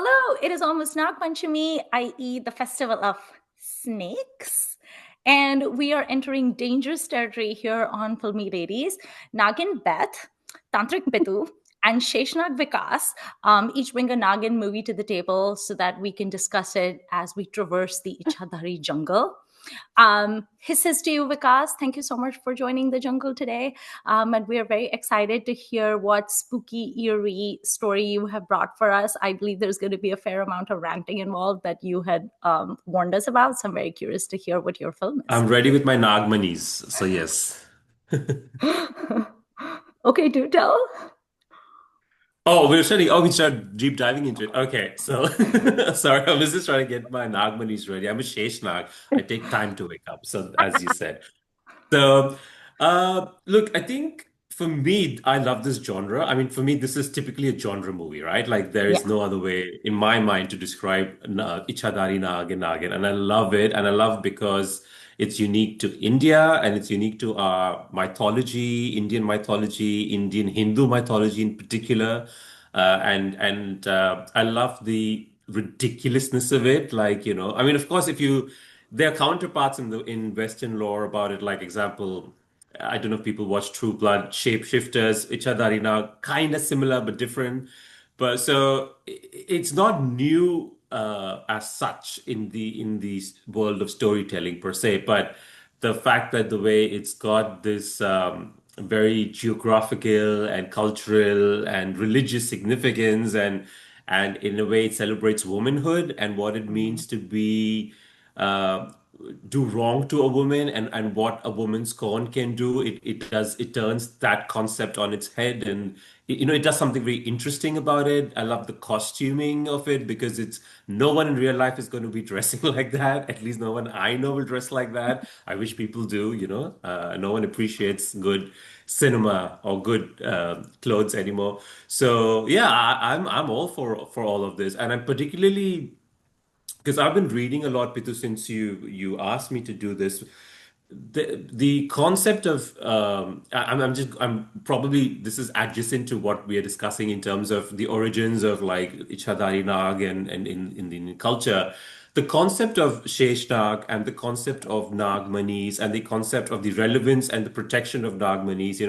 Hello, it is almost Nag Panchami, i.e., the festival of snakes. And we are entering dangerous territory here on Filmi Ladies. Nagin Beth, Tantrik Bitu, and Sheshnag Vikas each bring a Nagin movie to the table so that we can discuss it as we traverse the Ichhadari jungle. Hisses to you, Vikas. Thank you so much for joining the jungle today. And we are very excited to hear what spooky, eerie story you have brought for us. I believe there's going to be a fair amount of ranting involved that you had warned us about. So I'm very curious to hear what your film is. I'm ready with my Nagmanis, so yes. Okay, do tell. We start deep diving into it. Okay, so sorry, I was just trying to get my Nagmanis ready. I'm a Shesh Nag. I take time to wake up, so as you said. So, look, I think for me, I love this genre. I mean, for me, this is typically a genre movie, right? Like, there Yeah. is no other way in my mind to describe Ichhadari Nag and Nagin. And I love it. And I love because it's unique to India and it's unique to our mythology, Indian Hindu mythology in particular. And I love the ridiculousness of it. Like, I mean, of course, there are counterparts in Western lore about it. Like example, I don't know if people watch True Blood, Shapeshifters, Ichadarina, kind of similar but different. But so it's not new as such in the world of storytelling per se. But the fact that the way it's got this very geographical and cultural and religious significance, and in a way it celebrates womanhood and what it Mm. means to be uh, do wrong to a woman, and what a woman's scorn can do. It turns that concept on its head, and it does something very interesting about it. I love the costuming of it because it's no one in real life is going to be dressing like that. At least no one I know will dress like that. I wish people do. No one appreciates good cinema or good clothes anymore. So yeah, I'm all for all of this, and I'm particularly because I've been reading a lot, Pitu, since you asked me to do this. The concept of I'm probably this is adjacent to what we are discussing in terms of the origins of like Ichhadari Nag and in the Indian culture. The concept of Sheshnag and the concept of Nagmanis and the concept of the relevance and the protection of Nagmanis.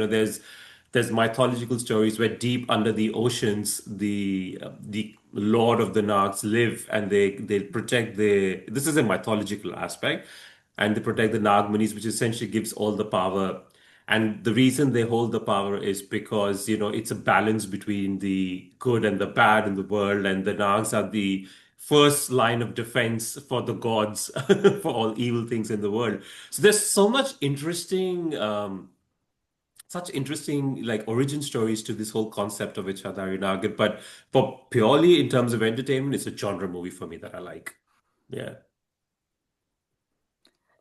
There's mythological stories where deep under the oceans, the Lord of the Nags live, and they protect the. This is a mythological aspect, and they protect the Nagmanis, which essentially gives all the power. And the reason they hold the power is because it's a balance between the good and the bad in the world, and the Nags are the first line of defense for the gods for all evil things in the world. So there's such interesting like origin stories to this whole concept of Ichhadari Nagin. But for purely in terms of entertainment, it's a genre movie for me that I like. Yeah.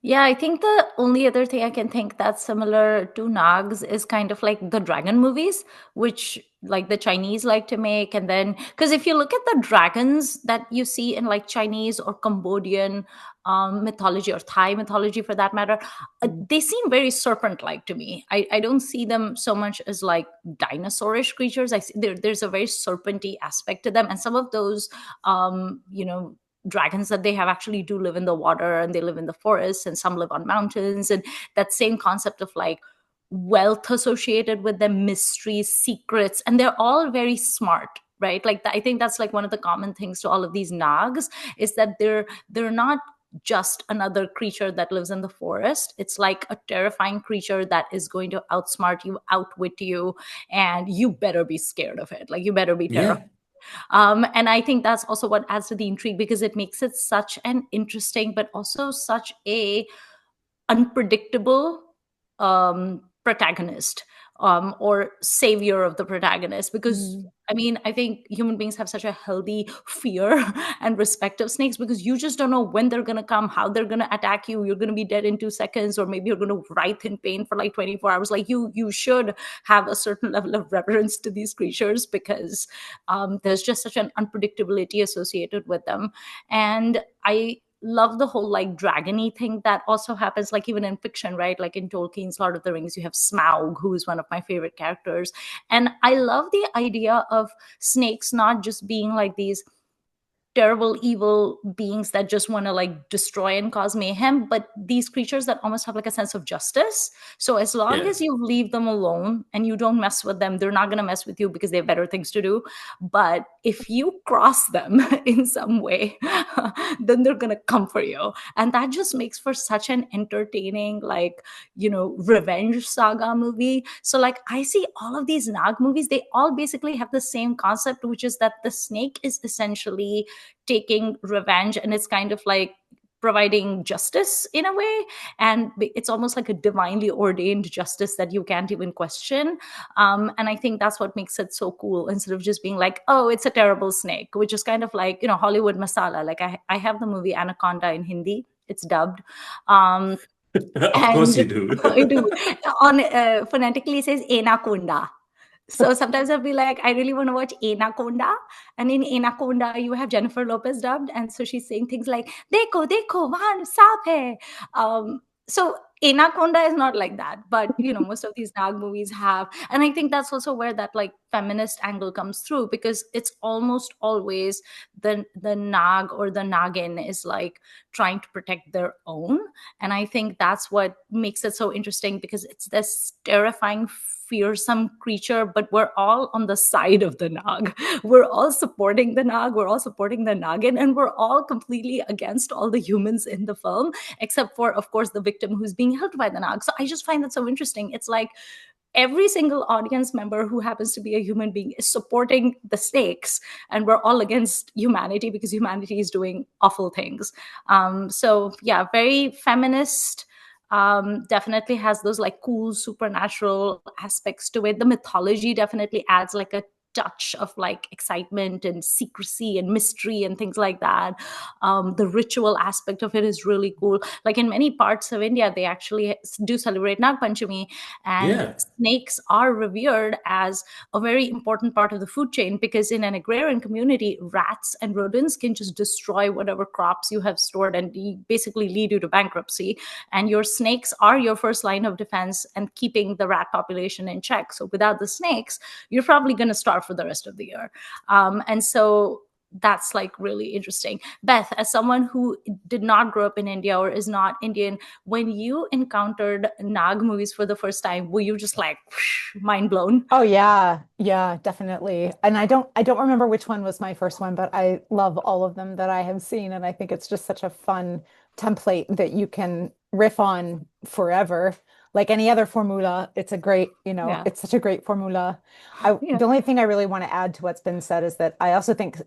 Yeah, I think the only other thing I can think that's similar to Nags is kind of like the dragon movies, which like the Chinese like to make. And then, because if you look at the dragons that you see in like Chinese or Cambodian mythology or Thai mythology for that matter, they seem very serpent like to me. I don't see them so much as like dinosaurish creatures. I see there's a very serpenty aspect to them. And some of those, dragons that they have actually do live in the water and they live in the forests and some live on mountains, and that same concept of like wealth associated with them, mysteries, secrets, and they're all very smart, right? Like I think that's like one of the common things to all of these nags is that they're not just another creature that lives in the forest. It's like a terrifying creature that is going to outsmart you, outwit you, and you better be scared of it. Like you better be terrified. Yeah. And I think that's also what adds to the intrigue because it makes it such an interesting, but also such a unpredictable protagonist, or savior of the protagonist. Because Mm. I mean, I think human beings have such a healthy fear and respect of snakes because you just don't know when they're going to come, how they're going to attack you. You're going to be dead in 2 seconds, or maybe you're going to writhe in pain for like 24 hours. Like you should have a certain level of reverence to these creatures because there's just such an unpredictability associated with them. And I love the whole like dragony thing that also happens like even in fiction, right? Like in Tolkien's Lord of the Rings, you have Smaug, who is one of my favorite characters. And I love the idea of snakes not just being like these terrible evil beings that just want to like destroy and cause mayhem, but these creatures that almost have like a sense of justice. So as long Yeah. as you leave them alone and you don't mess with them, they're not going to mess with you because they have better things to do. But if you cross them in some way, then they're going to come for you. And that just makes for such an entertaining, like, revenge saga movie. So like I see all of these Nag movies, they all basically have the same concept, which is that the snake is essentially taking revenge, and it's kind of like providing justice in a way, and it's almost like a divinely ordained justice that you can't even question. And I think that's what makes it so cool, instead of just being like, oh, it's a terrible snake, which is kind of like, Hollywood masala. Like I have the movie Anaconda in Hindi, it's dubbed. Of course And you do. I do, on phonetically it says Anaconda. So sometimes I'll be like, I really want to watch Anaconda. And in Anaconda, you have Jennifer Lopez dubbed. And so she's saying things like, Dekho, dekho, wahan saap hai. So Anaconda is not like that. But, most of these Nag movies have. And I think that's also where that like feminist angle comes through, because it's almost always the Nag or the Nagin is like trying to protect their own. And I think that's what makes it so interesting, because it's this terrifying, fearsome creature, but we're all on the side of the Nag. We're all supporting the Nag, we're all supporting the Nagin, and we're all completely against all the humans in the film, except for, of course, the victim who's being helped by the Nag. So I just find that so interesting. It's like every single audience member who happens to be a human being is supporting the snakes, and we're all against humanity because humanity is doing awful things. So yeah, very feminist. Definitely has those like cool supernatural aspects to it. The mythology definitely adds like a touch of like excitement and secrecy and mystery and things like that. The ritual aspect of it is really cool. Like in many parts of India, they actually do celebrate Nag Panchami, and Yeah. snakes are revered as a very important part of the food chain, because in an agrarian community, rats and rodents can just destroy whatever crops you have stored and basically lead you to bankruptcy. And your snakes are your first line of defense and keeping the rat population in check. So without the snakes, you're probably going to starve for the rest of the year. And so that's like really interesting. Beth, as someone who did not grow up in India or is not Indian, when you encountered Nag movies for the first time, were you just like whoosh, mind blown? Oh yeah, yeah, definitely. And I don't remember which one was my first one, but I love all of them that I have seen, and I think it's just such a fun template that you can riff on forever. Like any other formula, it's a great, Yeah. it's such a great formula. Yeah. The only thing I really want to add to what's been said is that I also think,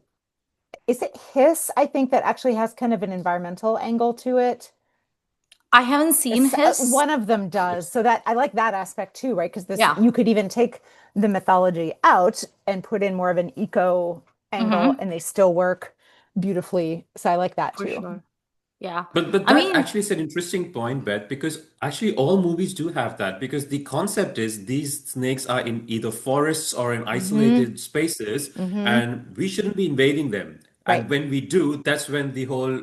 is it Hiss? I think that actually has kind of an environmental angle to it. I haven't seen his. One of them does. So that I like that aspect too, right? Because this Yeah. you could even take the mythology out and put in more of an eco angle, Mm-hmm. and they still work beautifully. So I like that For too. sure. Yeah. But I that mean, actually is an interesting point, Beth, because actually all movies do have that, because the concept is these snakes are in either forests or in Hmm. isolated spaces, Hmm. and we shouldn't be invading them. Right. And when we do, that's when the whole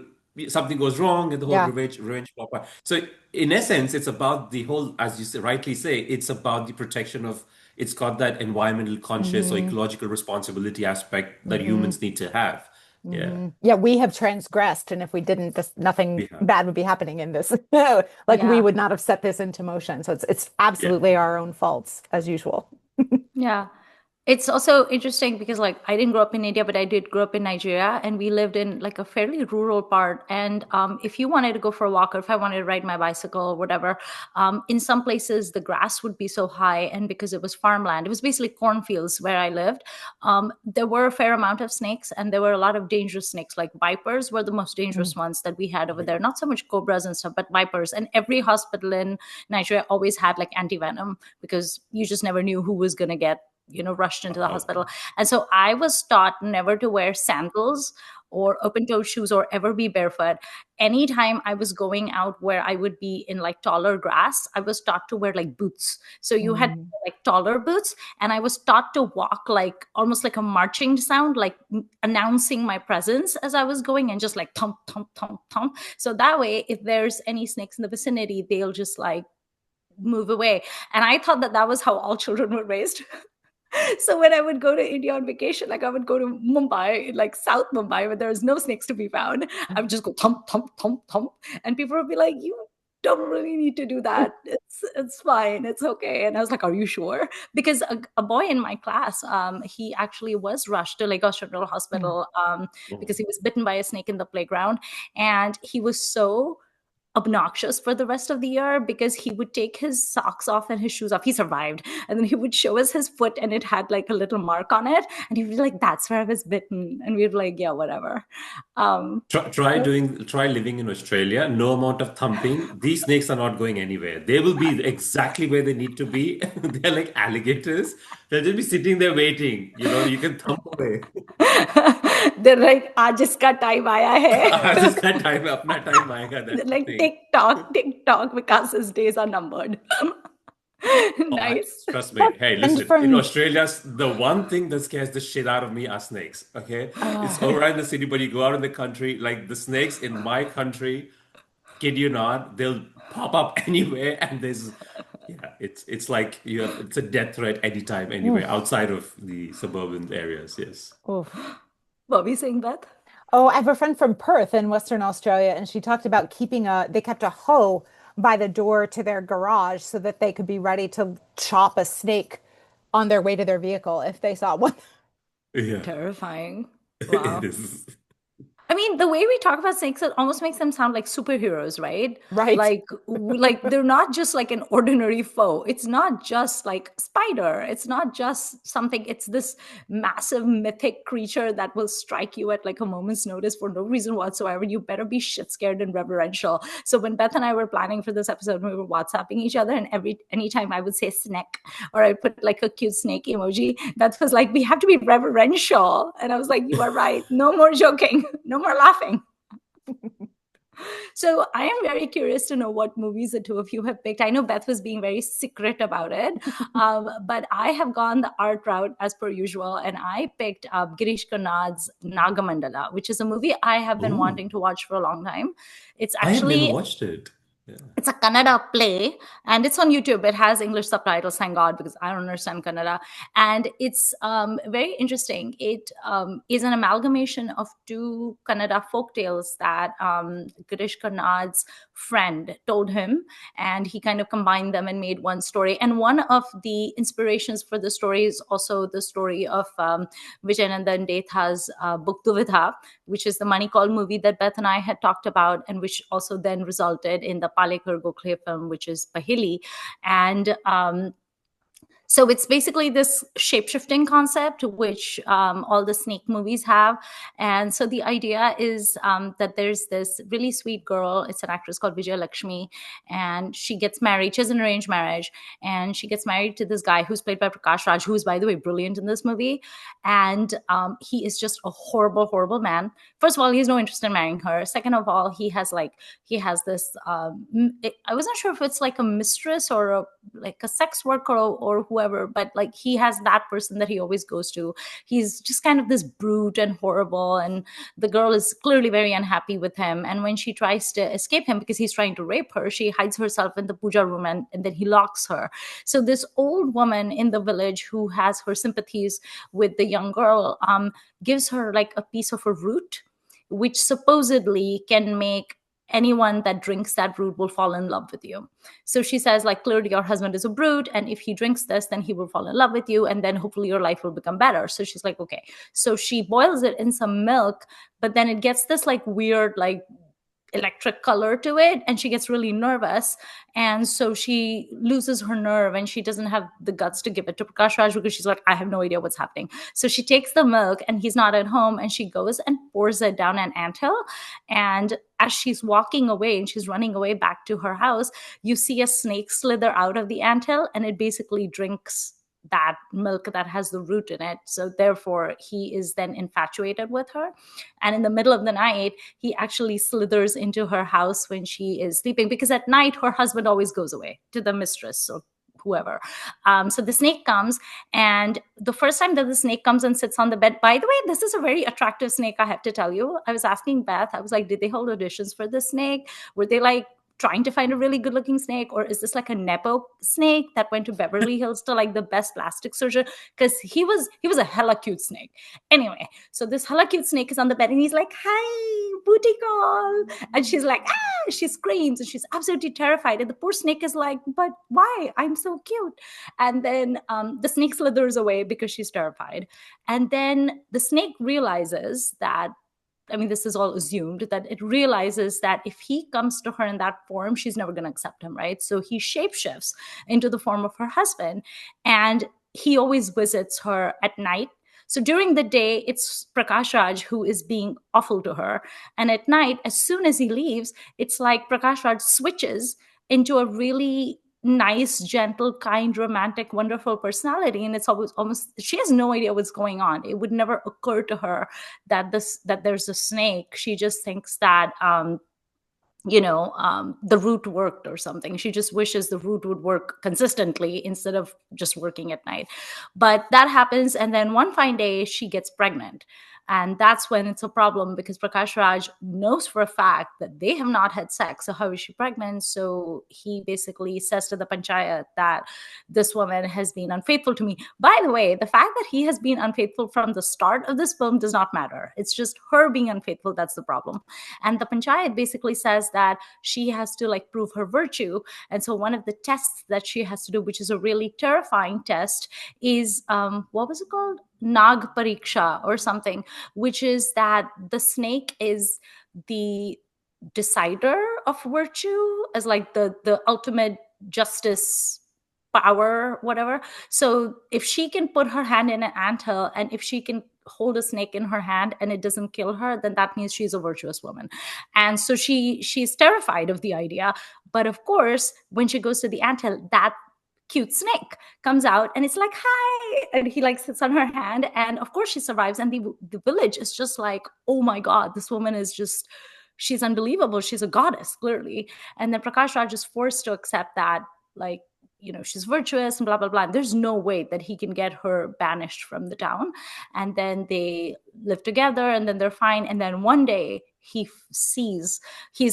something goes wrong and the whole Yeah. revenge pop up. So in essence, it's about the whole, as rightly say, it's about the protection of. It's got that environmental conscious or Hmm. ecological responsibility aspect that Hmm. humans need to have. Yeah, Hmm. Yeah, we have transgressed, and if we didn't, this nothing we have. bad would be happening in this. Like we yeah. would not have set this into motion. So it's Yeah. absolutely our own faults as usual. Yeah. It's also interesting because like I didn't grow up in India, but I did grow up in Nigeria, and we lived in like a fairly rural part. And if you wanted to go for a walk, or if I wanted to ride my bicycle or whatever, in some places the grass would be so high, and because it was farmland, it was basically cornfields where I lived. There were a fair amount of snakes, and there were a lot of dangerous snakes. Like vipers were the most Mm. dangerous ones that we had over there. Not so much cobras and stuff, but vipers. And every hospital in Nigeria always had like anti venom, because you just never knew who was going to get rushed into the Wow. hospital. And so I was taught never to wear sandals or open toed shoes or ever be barefoot. Anytime I was going out where I would be in like taller grass, I was taught to wear like boots. So you had Mm. like taller boots, and I was taught to walk like almost like a marching sound, like announcing my presence as I was going, and just like thump, thump, thump, thump. So that way, if there's any snakes in the vicinity, they'll just like move away. And I thought that that was how all children were raised. So when I would go to India on vacation, like I would go to Mumbai, like South Mumbai, where there was no snakes to be found, I would just go thump, thump, thump, thump. And people would be like, you don't really need to do that. It's fine. It's okay. And I was like, are you sure? Because a boy in my class, he actually was rushed to Lagos General Hospital because he was bitten by a snake in the playground. And he was so obnoxious for the rest of the year because he would take his socks off and his shoes off. He survived. And then he would show us his foot and it had like a little mark on it. And he'd be like, that's where I was bitten. And we'd be like, yeah, whatever. Try living in Australia. No amount of thumping. These snakes are not going anywhere. They will be exactly where they need to be. They're like alligators. They'll just be sitting there waiting. You can thump away. They're like, आज इसका time आया है. आज इसका time है, अपना time आएगा. They're That's like the thing. tick tock, Vikas's days are numbered. Nice. Trust me. Hey, And listen. from- In Australia, the one thing that scares the shit out of me are snakes. Okay, it's all right in the city, but you go out in the country, like the snakes in my country, kid you not, they'll pop up anywhere, and it's like it's a death threat anytime, anywhere outside of the suburban areas. Yes. Oof. What were you saying, Beth? Oh, I have a friend from Perth in Western Australia, and she talked about they kept a hoe by the door to their garage so that they could be ready to chop a snake on their way to their vehicle if they saw one. Yeah. Terrifying. Wow. It is. I mean, the way we talk about snakes, it almost makes them sound like superheroes, right? Right. Like they're not just like an ordinary foe. It's not just like a spider. It's not just something. It's this massive mythic creature that will strike you at like a moment's notice for no reason whatsoever. You better be shit scared and reverential. So when Beth and I were planning for this episode, we were WhatsApping each other, and anytime I would say snake or I put like a cute snake emoji, Beth was like, "We have to be reverential," and I was like, "You are right. No more joking. No more laughing." So I am very curious to know what movies the two of you have picked. I know Beth was being very secret about it, but I have gone the art route as per usual, and I picked Girish Karnad's Nagamandala, which is a movie I have been Ooh. wanting to watch for a long time. It's I have actually never watched it. Yeah. it's a Kannada play, and it's on YouTube. It has English subtitles, thank God, because I don't understand Kannada. And it's very interesting. It is an amalgamation of two Kannada folk tales that Girish Karnad's friend told him, and he kind of combined them and made one story. And one of the inspirations for the story is also the story of Vijayanandan Detha's book Duvidha, which is the Money Call movie that Beth and I had talked about, and which also then resulted in the Palekar Gokhale film, which is Pahili. And so it's basically this shape-shifting concept, which all the snake movies have. And so the idea is that there's this really sweet girl. It's an actress called Vijaya Lakshmi, and she gets married. She has an arranged marriage, and she gets married to this guy who's played by Prakash Raj, who is, by the way, brilliant in this movie. And he is just a horrible, horrible man. First of all, he has no interest in marrying her. Second of all, he has this. I wasn't sure if it's like a mistress or like a sex worker or whoever, but like he has that person that he always goes to. He's just kind of this brute and horrible, and the girl is clearly very unhappy with him. And when she tries to escape him because he's trying to rape her, she hides herself in the puja room, and then he locks her. So this old woman in the village who has her sympathies with the young girl gives her like a piece of a root, which supposedly can make anyone that drinks that root will fall in love with you. So she says, like, clearly your husband is a brute, and if he drinks this, then he will fall in love with you, and then hopefully your life will become better. So she's like, okay. So she boils it in some milk, but then it gets this like weird like electric color to it, and she gets really nervous, and so she loses her nerve, and she doesn't have the guts to give it to Prakash Raj because she's like, I have no idea what's happening. So she takes the milk, and he's not at home, and she goes and pours it down an anthill. And as she's walking away and she's running away back to her house, you see a snake slither out of the anthill, and it basically drinks that milk that has the root in it. So therefore he is then infatuated with her, and in the middle of the night he actually slithers into her house when she is sleeping, because at night her husband always goes away to the mistress or whoever. So the snake comes, and the first time that the snake comes and sits on the bed, by the way, this is a very attractive snake, I have to tell you. I was asking Beth, I was like, did they hold auditions for this snake? Were they like trying to find a really good looking snake, or is this like a Nepo snake that went to Beverly Hills to like the best plastic surgeon? Because he was a hella cute snake. Anyway, so this hella cute snake is on the bed and he's like, hi, booty call. And she's like, ah, she screams and she's absolutely terrified. And the poor snake is like, but why? I'm so cute. And then the snake slithers away because she's terrified. And then the snake realizes that, I mean, this is all assumed, that it realizes that if he comes to her in that form, she's never going to accept him, right? So he shapeshifts into the form of her husband, and he always visits her at night. So during the day, it's Prakash Raj who is being awful to her. And at night, as soon as he leaves, it's like Prakash Raj switches into a really nice, gentle, kind, romantic, wonderful personality. And it's almost she has no idea what's going on. It would never occur to her that there's a snake. She just thinks that the route worked or something. She just wishes the route would work consistently instead of just working at night. But that happens, and then one fine day she gets pregnant. And that's when it's a problem, because Prakash Raj knows for a fact that they have not had sex. So how is she pregnant? So he basically says to the panchayat that this woman has been unfaithful to me. By the way, the fact that he has been unfaithful from the start of this film does not matter. It's just her being unfaithful that's the problem. And the panchayat basically says that she has to like prove her virtue. And so one of the tests that she has to do, which is a really terrifying test, is what was it called? Nag Pariksha or something, which is that the snake is the decider of virtue, as like the ultimate justice power, whatever. So if she can put her hand in an anthill, and if she can hold a snake in her hand and it doesn't kill her, then that means she's a virtuous woman. And so she's terrified of the idea. But of course, when she goes to the anthill, that cute snake comes out and it's like, hi, and he like sits on her hand, and of course she survives. And the village is just like, oh my god, this woman is just, she's unbelievable, she's a goddess, clearly. And then Prakash Raj is forced to accept that, like, she's virtuous and blah, blah, blah. And there's no way that he can get her banished from the town. And then they live together, and then they're fine. And then one day he's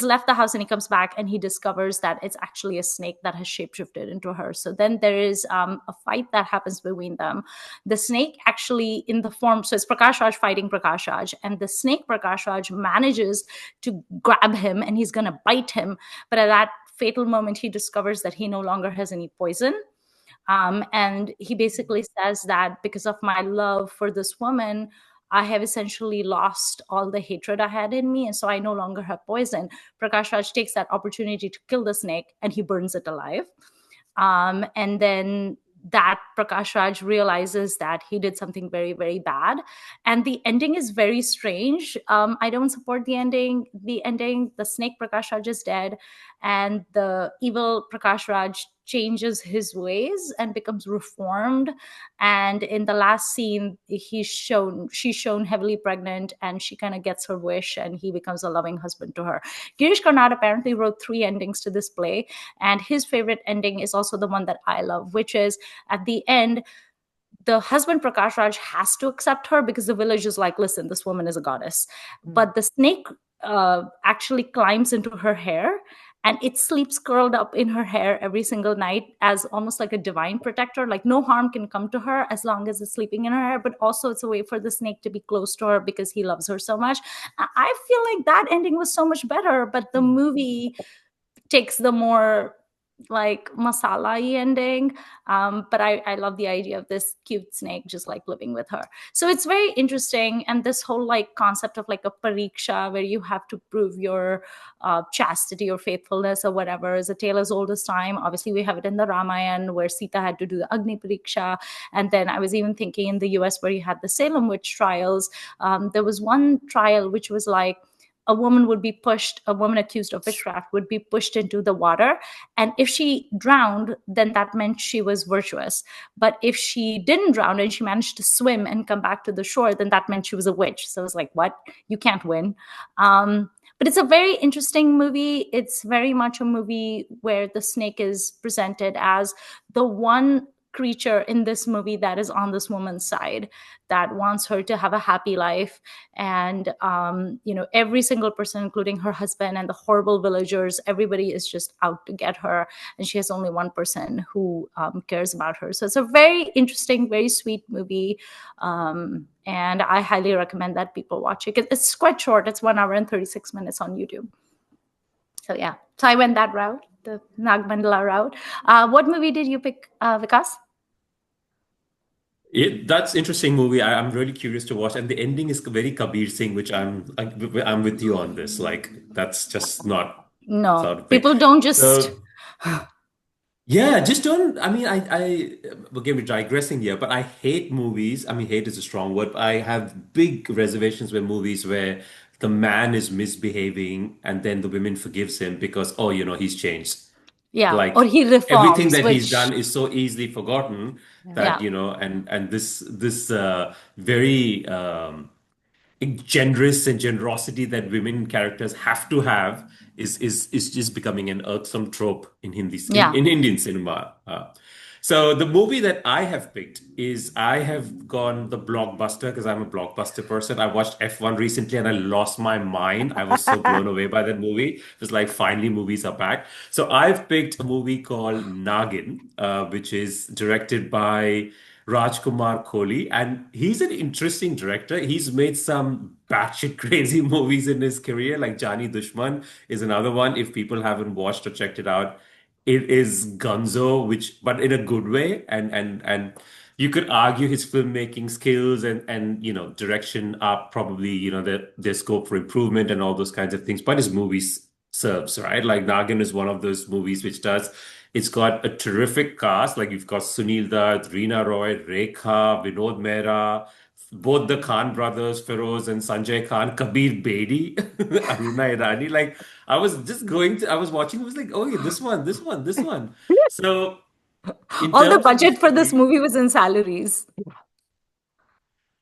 left the house, and he comes back and he discovers that it's actually a snake that has shapeshifted into her. So then there is a fight that happens between them. The snake actually in the form, so it's Prakash Raj fighting Prakash Raj, and the snake Prakash Raj manages to grab him and he's going to bite him. But at that fatal moment, he discovers that he no longer has any poison. And he basically says that because of my love for this woman, I have essentially lost all the hatred I had in me, and so I no longer have poison. Prakash Raj takes that opportunity to kill the snake, and he burns it alive. And then that Prakash Raj realizes that he did something very, very bad. And the ending is very strange. I don't support the ending. The snake Prakash Raj is dead, and the evil Prakash Raj changes his ways and becomes reformed. And in the last scene, she's shown heavily pregnant, and she kind of gets her wish, and he becomes a loving husband to her. Girish Karnad apparently wrote 3 endings to this play, and his favorite ending is also the one that I love, which is at the end, the husband Prakash Raj has to accept her because the village is like, listen, this woman is a goddess. But the snake actually climbs into her hair, and it sleeps curled up in her hair every single night as almost like a divine protector. Like no harm can come to her as long as it's sleeping in her hair. But also it's a way for the snake to be close to her because he loves her so much. I feel like that ending was so much better, but the movie takes the more like masala-y ending. But I love the idea of this cute snake just like living with her. So it's very interesting. And this whole like concept of like a pariksha where you have to prove your chastity or faithfulness or whatever is a tale as old as time. Obviously we have it in the Ramayana where Sita had to do the Agni Pariksha. And then I was even thinking in the US where you had the Salem witch trials, there was one trial which was like, a woman accused of witchcraft would be pushed into the water. And if she drowned, then that meant she was virtuous. But if she didn't drown and she managed to swim and come back to the shore, then that meant she was a witch. So it's like, what? You can't win. But it's a very interesting movie. It's very much a movie where the snake is presented as the one creature in this movie that is on this woman's side, that wants her to have a happy life. And every single person, including her husband and the horrible villagers, everybody is just out to get her, and she has only one person who cares about her. So it's a very interesting, very sweet movie, and I highly recommend that people watch it. It's quite short. It's 1 hour and 36 minutes on YouTube. So yeah, so I went that route, the Nagamandala route. What movie did you pick, Vikas? That's interesting movie. I'm really curious to watch, and the ending is very Kabir Singh, which I'm with you on this. Like that's just not No, sort of thing. people don't just. So yeah, just don't. I mean, again, we're digressing here, but I hate movies. I mean, hate is a strong word. But I have big reservations with movies where the man is misbehaving and then the woman forgives him because, oh, he's changed. Yeah, or Like he everything reforms, that he's which, done is so easily forgotten Yeah. that, yeah, and this very generous and generosity that women characters have to have is just becoming an irksome trope in yeah. in Indian cinema. So the movie that I have picked is I have gone the blockbuster because I'm a blockbuster person. I watched F1 recently and I lost my mind. I was so blown away by that movie. It was like finally movies are back. So I've picked a movie called Nagin, which is directed by Rajkumar Kohli, and he's an interesting director. He's made some batshit crazy movies in his career, like Jaani Dushman is another one. If people haven't watched or checked it out, it is gunzo, which but in a good way, and you could argue his filmmaking skills and direction are probably their scope for improvement and all those kinds of things. But his movies serves, right? Like Nagin is one of those movies which does. It's got a terrific cast. Like you've got Sunil Dutt, Reena Roy, Rekha, Vinod Mehra, both the Khan brothers, Feroz and Sanjay Khan, Kabir Bedi, Aruna Irani. Like I was watching, I was like, oh, yeah, this one, this one, this one. So in All the terms of the budget for this story, movie was in salaries.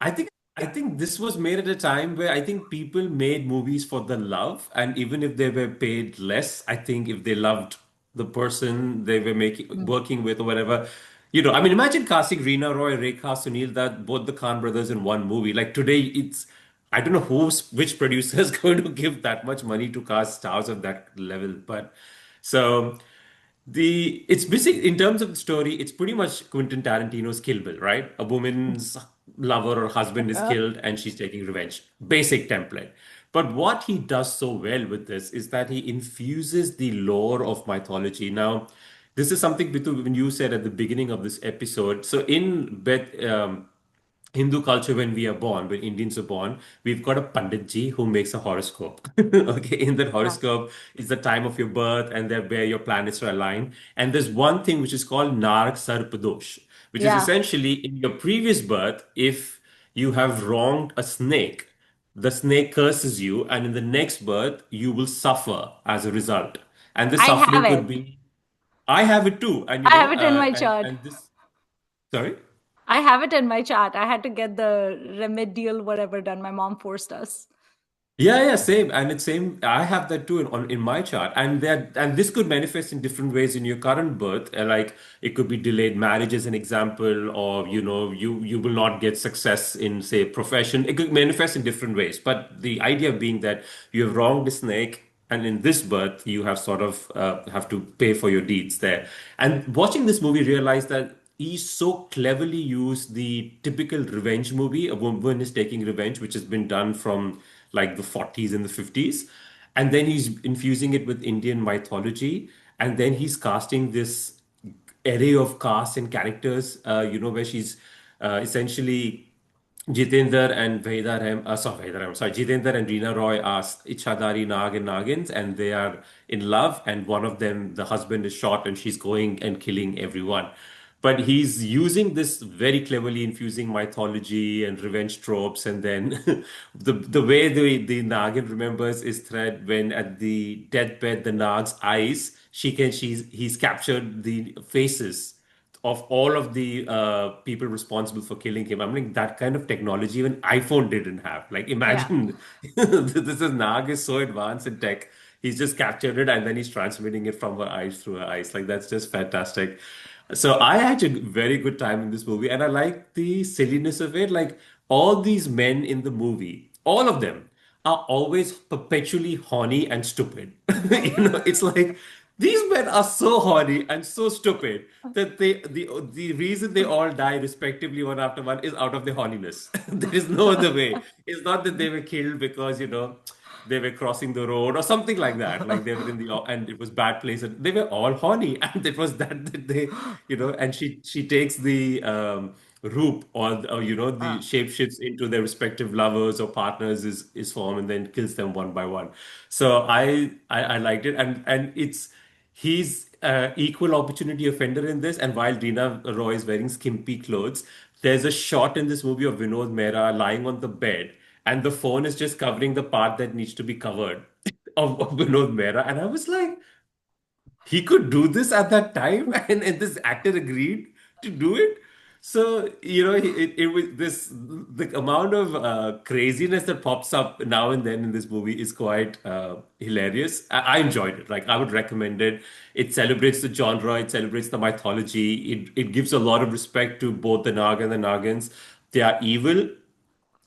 I think I think this was made at a time where I think people made movies for the love, and even if they were paid less, I think if they loved the person they were making Mm. working with or whatever, I mean, imagine casting Reena Roy, Rekha, Sunil, that both the Khan brothers in one movie. Like today, I don't know which producer is going to give that much money to cast stars of that level, but so. It's basically in terms of the story, it's pretty much Quentin Tarantino's Kill Bill, right? A woman's lover or husband is Yeah. killed and she's taking revenge. Basic template. But what he does so well with this is that he infuses the lore of mythology. Now, this is something Bitu, when you said at the beginning of this episode. So in Beth, Hindu culture, when we are born, when Indians are born, we've got a Panditji who makes a horoscope. Okay, in that Yeah. horoscope is the time of your birth and there where your planets are aligned. And there's one thing which is called Narg Sarpadosh, which is Yeah, essentially in your previous birth, if you have wronged a snake, the snake curses you, and in the next birth, you will suffer as a result. And the I have suffering could it. be, I have it too, and I have it in my chart. and this, sorry. I have it in my chart. I had to get the remedial whatever done. My mom forced us. Yeah, yeah, same. And it's same. I have that too in my chart. And this could manifest in different ways in your current birth. Like it could be delayed marriage as an example, or you will not get success in, say, profession. It could manifest in different ways. But the idea being that you have wronged the snake, and in this birth you have sort of have to pay for your deeds there. And watching this movie, realized that he so cleverly used the typical revenge movie. A woman is taking revenge, which has been done from like the 40s and the 50s. And then he's infusing it with Indian mythology. And then he's casting this array of casts and characters, where she's essentially Jitendra and Jitendra and Reena Roy are Ichhadari Nag and Nagins, and they are in love. And one of them, the husband, is shot, and she's going and killing everyone. But he's using this very cleverly, infusing mythology and revenge tropes. And then the way the Nagin remembers is thread when at the deathbed, the Nag's eyes, he's captured the faces of all of the people responsible for killing him. I'm like, that kind of technology even iPhone didn't have. Like, Yeah. imagine this is Nag is so advanced in tech. He's just captured it and then he's transmitting it from her eyes through her eyes. Like, that's just fantastic. So I had a very good time in this movie, and I like the silliness of it. Like all these men in the movie, all of them are always perpetually horny and stupid. It's like these men are so horny and so stupid that the reason they all die respectively one after one is out of their horniness. There is no other way. It's not that they were killed because, they were crossing the road or something like that. Like they were in the and it was bad place, and they were all horny, and it was that they, and she takes the rope or the Ah. shape shifts into their respective lovers or partners is formed and then kills them one by one. So I liked it, and he's equal opportunity offender in this. And while Dina Roy is wearing skimpy clothes, there's a shot in this movie of Vinod Mehra lying on the bed, and the phone is just covering the part that needs to be covered of Vinod Mehra. And I was like, he could do this at that time, and this actor agreed to do it. So, it was this the amount of craziness that pops up now and then in this movie is quite hilarious. I enjoyed it. Like, I would recommend it. It celebrates the genre, it celebrates the mythology, it gives a lot of respect to both the Nag and the Nagins. They are evil,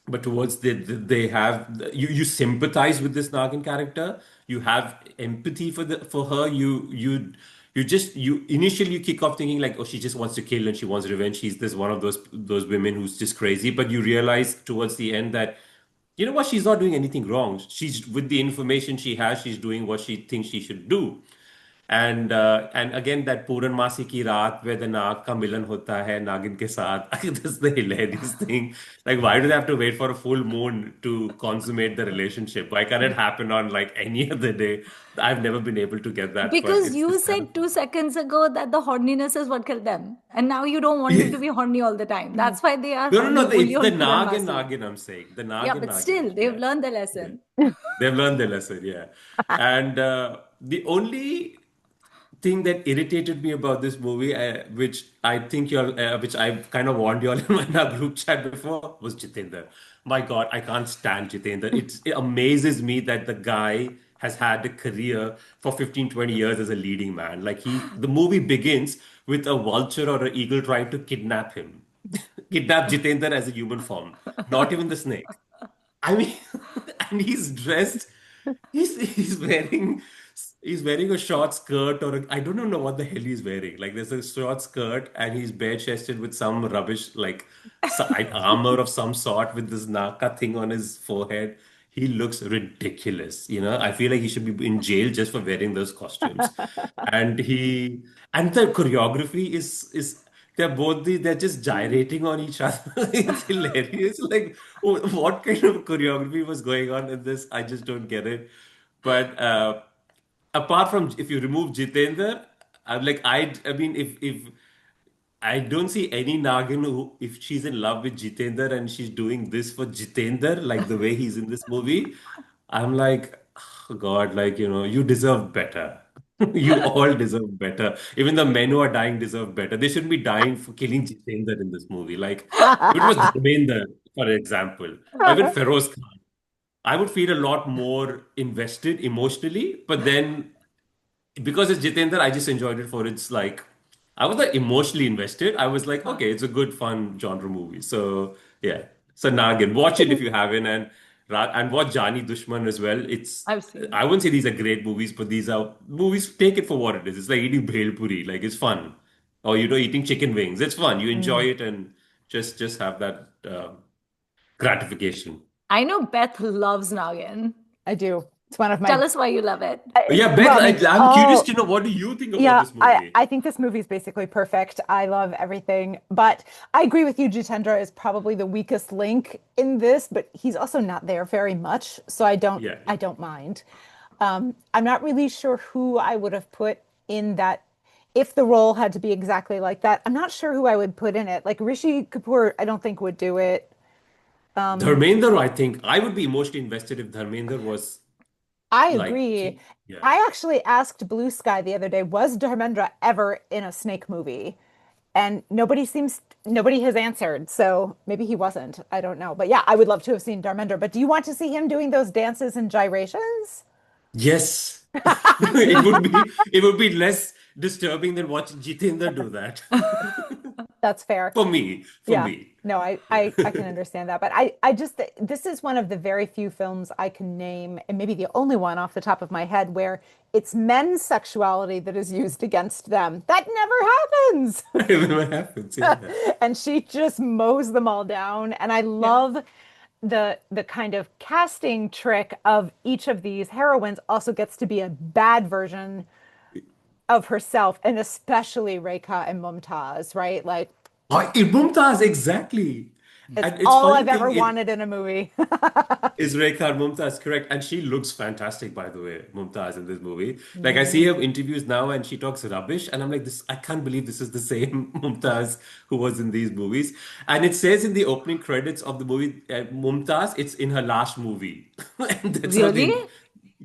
but towards they have you sympathize with this Nagin character. You have empathy for her. You initially you kick off thinking like, oh, she just wants to kill and she wants revenge. She's this one of those women who's just crazy. But you realize towards the end that you know what, she's not doing anything wrong. She's with the information she has, she's doing what she thinks she should do. And again, that पूर्णमासी की रात where the नाग का मिलन होता है नागिन के साथ. That's the hilarious thing. Like, why do they have to wait for a full moon to consummate the relationship? Why can't it happen on like any other day? I've never been able to get that, but Because it's you kind said 2 seconds ago that the horniness is what killed them. And now you don't want them to of. be horny all the time. That's why they are No, no, horny no. only It's the on Nag and Puranmasi. Nagin, I'm saying. The Yeah, Nag and but Nagin. still, they've Yeah. learned the Yeah. lesson. They've learned their lesson, yeah. And the only thing that irritated me about this movie, which I think which I've kind of warned y'all in our group chat before, was Jitendra. My God, I can't stand Jitendra. It amazes me that the guy has had a career for 15, 20 years as a leading man. Like the movie begins with a vulture or an eagle trying to kidnap him, kidnap Jitendra as a human form, not even the snake. I mean, and he's dressed. He's wearing a short skirt or I don't even know what the hell he's wearing. Like there's a short skirt and he's bare chested with some rubbish like armor of some sort with this Naka thing on his forehead. He looks ridiculous. I feel like he should be in jail just for wearing those costumes. And he and the choreography is they're just gyrating on each other. It's hilarious. Like, what kind of choreography was going on in this? I just don't get it. But apart from if you remove Jitendra, I'm like I mean if I don't see any Nagin who, if she's in love with Jitender and she's doing this for Jitender, like the way he's in this movie, I'm like, oh God, like, you deserve better. You all deserve better. Even the men who are dying deserve better. They shouldn't be dying for killing Jitender in this movie. Like, if it was Dharmender, for example, or even Feroz Khan, I would feel a lot more invested emotionally. But then because it's Jitendra, I just enjoyed it for its like I was like emotionally invested. I was like, Huh. okay, it's a good fun genre movie. So yeah. So Nagin, watch it if you haven't, and watch Jaani Dushman as well. I've seen. I wouldn't say these are great movies, but these are movies. Take it for what it is. It's like eating bhel puri, like it's fun, or eating chicken wings. It's fun. You enjoy Mm, it and just have that gratification. I know Beth loves Nagin. I do. It's one of my Tell us why you love it. Yeah, Beth, well, I'm curious oh to know what do you think about yeah, this I movie? I think this movie is basically perfect. I love everything, but I agree with you. Jitendra is probably the weakest link in this, but he's also not there very much, so I don't Yeah. I don't mind. I'm not really sure who I would have put in that if the role had to be exactly like that. I'm not sure who I would put in it. Like Rishi Kapoor, I don't think would do it. Um, Dharmender, I think I would be emotionally invested if Dharmender was I like, agree. yeah. I actually asked Blue Sky the other day, was Dharmendra ever in a snake movie? And nobody has answered. So maybe he wasn't. I don't know. But yeah, I would love to have seen Dharmender. But do you want to see him doing those dances and gyrations? Yes. It would be less disturbing than watching Jitendra do that. That's fair. For me, for Yeah. me. No, I can understand that. But I just this is one of the very few films I can name, and maybe the only one off the top of my head, where it's men's sexuality that is used against them. That never happens. What happens? Yeah. And she just mows them all down. And I Yeah. love the kind of casting trick of each of these heroines also gets to be a bad version of herself, and especially Rekha and Mumtaz, right? Like Oh, Mumtaz, exactly. it's And it's all funny I've ever thing, wanted in a movie. is Rekha Mumtaz correct? And she looks fantastic, by the way, Mumtaz in this movie. Like I see her Mm. interviews now and she talks rubbish, and I'm like, this I can't believe this is the same Mumtaz who was in these movies. And it says in the opening credits of the movie, Mumtaz, it's in her last movie. And that's how Really? they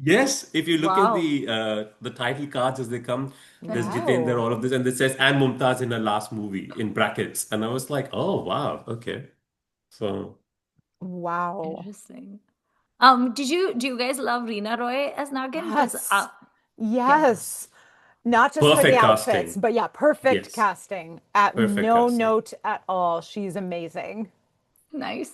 Yes, if you look at Wow. the title cards as they come, there's Okay. Jitendra, Wow. all of this, and it says and Mumtaz in her last movie in brackets. And I was like, oh wow, okay. So Wow. Interesting. Do you guys love Reena Roy as Nagin? Because Yes. yeah. Yes. Not just for the perfect outfits, casting. but yeah, perfect Yes, casting. At perfect no casting. note at all. She's amazing. Nice.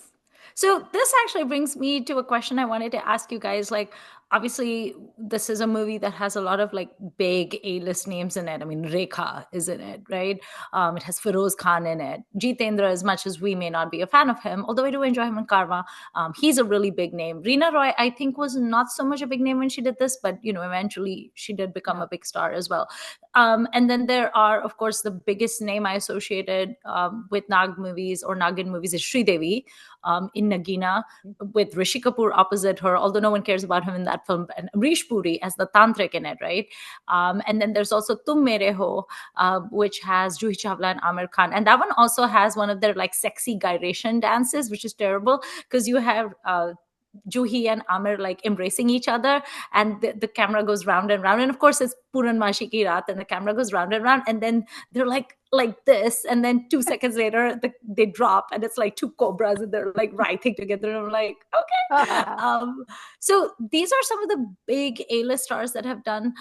So this actually brings me to a question I wanted to ask you guys. Like, obviously, this is a movie that has a lot of like big A-list names in it. I mean, Rekha is in it, right? It has Feroz Khan in it. Jitendra, as much as we may not be a fan of him, although I do enjoy him in Karma, he's a really big name. Reena Roy, I think, was not so much a big name when she did this, but eventually she did become Yeah. a big star as well. And then there are, of course, the biggest name I associated with Nag movies or Nagin movies is Sridevi in Nagina, with Rishi Kapoor opposite her, although no one cares about him in that film, and Amrish Puri as the tantric in it, right? And then there's also Tum Mere Ho, which has Juhi Chawla and Amir Khan. And that one also has one of their like sexy gyration dances, which is terrible because you have Juhi and Amir like embracing each other, and the camera goes round and round. And of course, it's Puran Mashi Ki Raat, and the camera goes round and round, and then they're like this, and then 2 seconds later, they drop, and it's like two cobras, and they're like writhing together. And I'm like, okay. So these are some of the big A-list stars that have done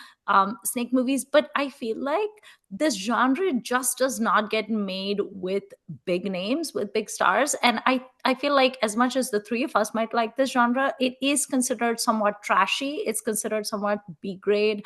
snake movies, but I feel like this genre just does not get made with big names, with big stars. And I feel like as much as the three of us might like this genre, it is considered somewhat trashy. It's considered somewhat B grade.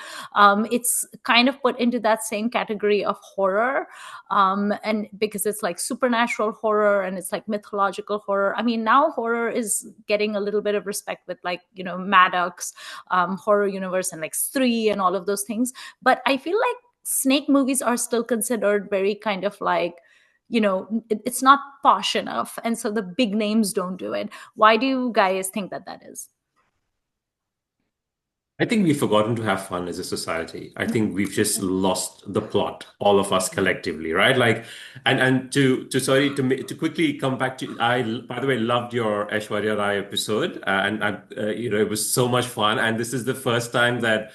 It's kind of put into that same category of horror. And because it's like supernatural horror and it's like mythological horror. I mean, now horror is getting a little bit of respect with like, Maddox, horror universe, and like Stree and all of those things. But I feel like snake movies are still considered very kind of like, it's not posh enough, and so the big names don't do it. Why do you guys think that is? I think we've forgotten to have fun as a society. I think we've just lost the plot, all of us collectively, right? Like, and to sorry to quickly come back to, I by the way loved your Aishwarya Rai episode, it was so much fun, and this is the first time that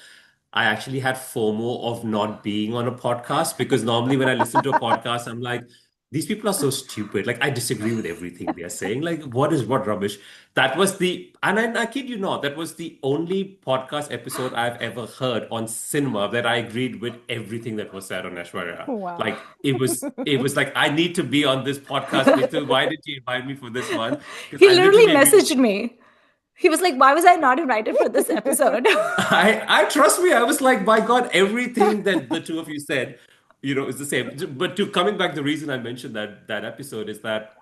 I actually had FOMO of not being on a podcast because normally when I listen to a podcast, I'm like, these people are so stupid. Like, I disagree with everything they're saying. Like, what rubbish? And I kid you not, that was the only podcast episode I've ever heard on cinema that I agreed with everything that was said on Aishwarya. Wow. Like, it was like, I need to be on this podcast. Ritu, why did you invite me for this one? Because He I literally literally agree. messaged me. He was like, why was I not invited for this episode? I trust me. I was like, my God, everything that the two of you said, is the same. But to coming back, the reason I mentioned that episode is that,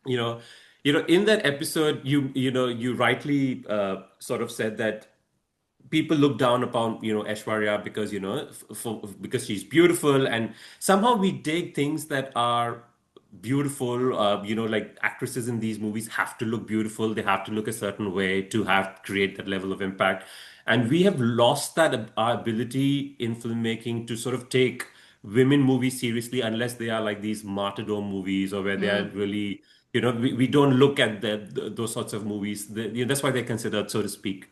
you know, in that episode, you rightly sort of said that people look down upon Aishwarya because because she's beautiful, and somehow we take things that are beautiful, like actresses in these movies have to look beautiful, they have to look a certain way to have create that level of impact, and we have lost that our ability in filmmaking to sort of take women movies seriously unless they are like these martyrdom movies or where they are Mm. really, we don't look at those sorts of movies. That's why they're considered, so to speak,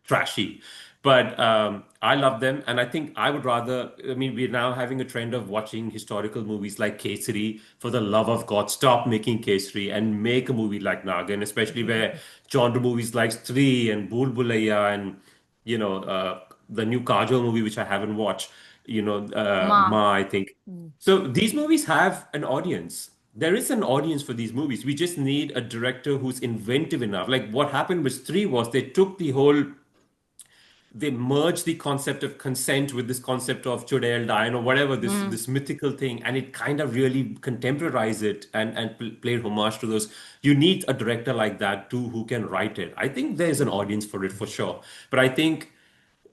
trashy. But I love them, and I think I would rather. I mean, we're now having a trend of watching historical movies like Kesari. For the love of God, stop making Kesari and make a movie like Nagan, especially where genre movies like Stree and Bhool Bhulaiya and the new Kajol movie, which I haven't watched. Ma. Ma, I think. So these movies have an audience. There is an audience for these movies. We just need a director who's inventive enough. Like what happened with Three was they merged the concept of consent with this concept of Chodel Dine or whatever, this mythical thing, and it kind of really contemporized it and played homage to those. You need a director like that too who can write it. I think there's an audience for it for sure. But I think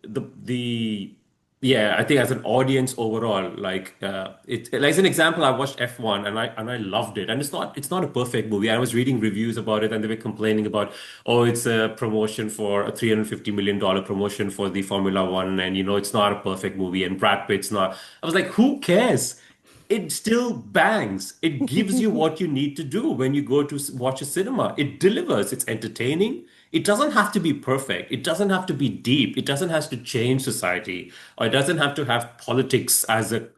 the yeah, I think as an audience overall, like as an example, I watched F1 and I loved it. And it's not a perfect movie. I was reading reviews about it and they were complaining about, oh, it's a promotion for a $350 million promotion for the Formula One, and it's not a perfect movie, and Brad Pitt's not. I was like, who cares? It still bangs. It gives you what you need to do when you go to watch a cinema. It delivers. It's entertaining. It doesn't have to be perfect. It doesn't have to be deep. It doesn't have to change society, or it doesn't have to have politics as a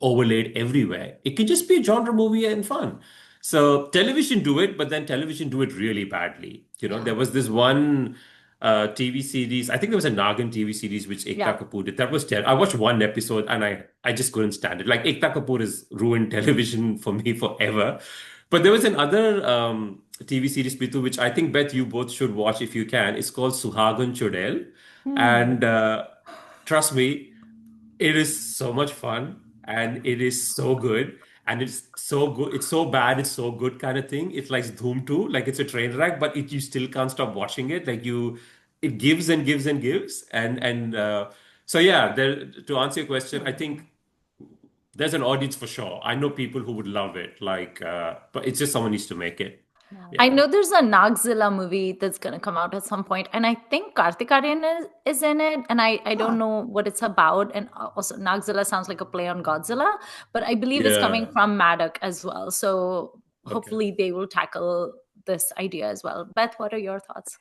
overlaid everywhere. It can just be a genre movie and fun. So television do it, but then television do it really badly. There was this one TV series. I think there was a Nagin TV series which Yeah. Ekta Kapoor did. That was terrible. I watched one episode and I just couldn't stand it. Like Ekta Kapoor has ruined television for me forever. But there was another TV series, Pitu, which I think Beth, you both should watch if you can. It's called Suhagan Chodel, and trust me, it is so much fun and it is so good. And it's so good. It's so bad. It's so good kind of thing. It's like Dhoom 2, like it's a train wreck, but you still can't stop watching it. It gives and gives and gives. So yeah, to answer your question, I think there's an audience for sure. I know people who would love it, but it's just someone needs to make it. I Yeah. know there's a Nagzilla movie that's going to come out at some point, and I think Kartik Aaryan is in it, and I don't know what it's about. And also, Nagzilla sounds like a play on Godzilla, but I believe it's coming Yeah. from Maddock as well. So Okay. hopefully they will tackle this idea as well. Beth, what are your thoughts?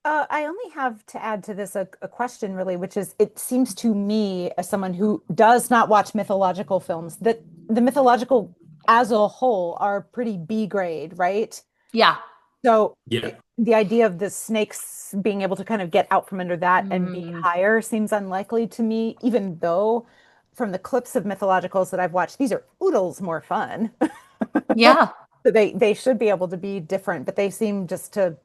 I only have to add to this a question, really, which is it seems to me, as someone who does not watch mythological films, that the mythological as a whole are pretty B grade, right? Yeah. So Yeah. the idea of the snakes being able to kind of get out from under that and be Mm, higher seems unlikely to me, even though from the clips of mythologicals that I've watched, these are oodles more fun. yeah. So they should be able to be different, but they seem just to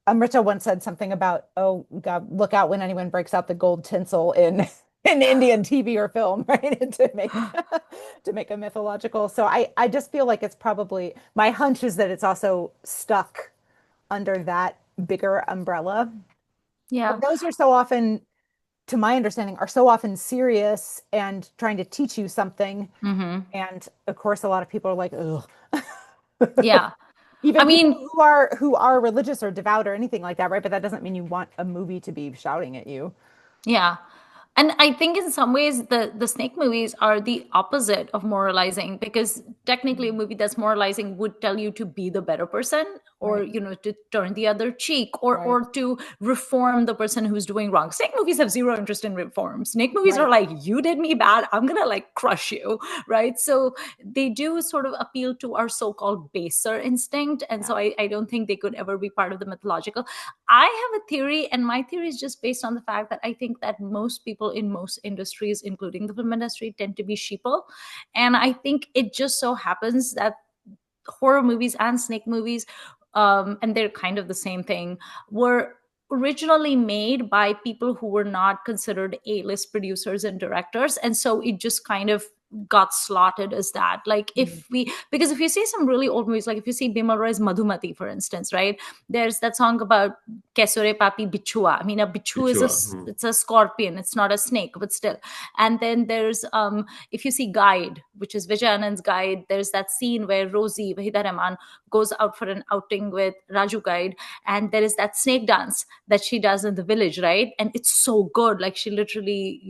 Amrita once said something about, oh God, look out when anyone breaks out the gold tinsel in in Indian TV or film, right? To make a mythological. So I just feel like it's probably my hunch is that it's also stuck under that bigger umbrella. Yeah. But those are so often, to my understanding, are so often serious and trying to teach you something. Hmm. And of course, a lot of people are like, ugh. Yeah. I Even people mean, who are religious or devout or anything like that, right? But that doesn't mean you want a movie to be shouting at you. yeah. And I think in some ways the snake movies are the opposite of moralizing, because technically a movie that's moralizing would tell you to be the better person, or Right, to turn the other cheek, or right, to reform the person who's doing wrong. Snake movies have zero interest in reform. Snake movies are right. like, you did me bad, I'm gonna like crush you, right? So they do sort of appeal to our so-called baser instinct. And Yeah. so I don't think they could ever be part of the mythological. I have a theory, and my theory is just based on the fact that I think that most people in most industries, including the film industry, tend to be sheeple. And I think it just so happens that horror movies and snake movies, and they're kind of the same thing, were originally made by people who were not considered A-list producers and directors. And so it just kind of got slotted as that. Like Mm. because if you see some really old movies, like if you see Bimal Roy's Madhumati, for instance, right? There's that song about Kesore Papi Bichua. I mean, a bichu is Sure. it's a scorpion. It's not a snake, but still. And then there's if you see Guide, which is Vijay Anand's Guide, there's that scene where Rosie Wahida Rahman goes out for an outing with Raju Guide, and there is that snake dance that she does in the village, right? And it's so good. Like she literally,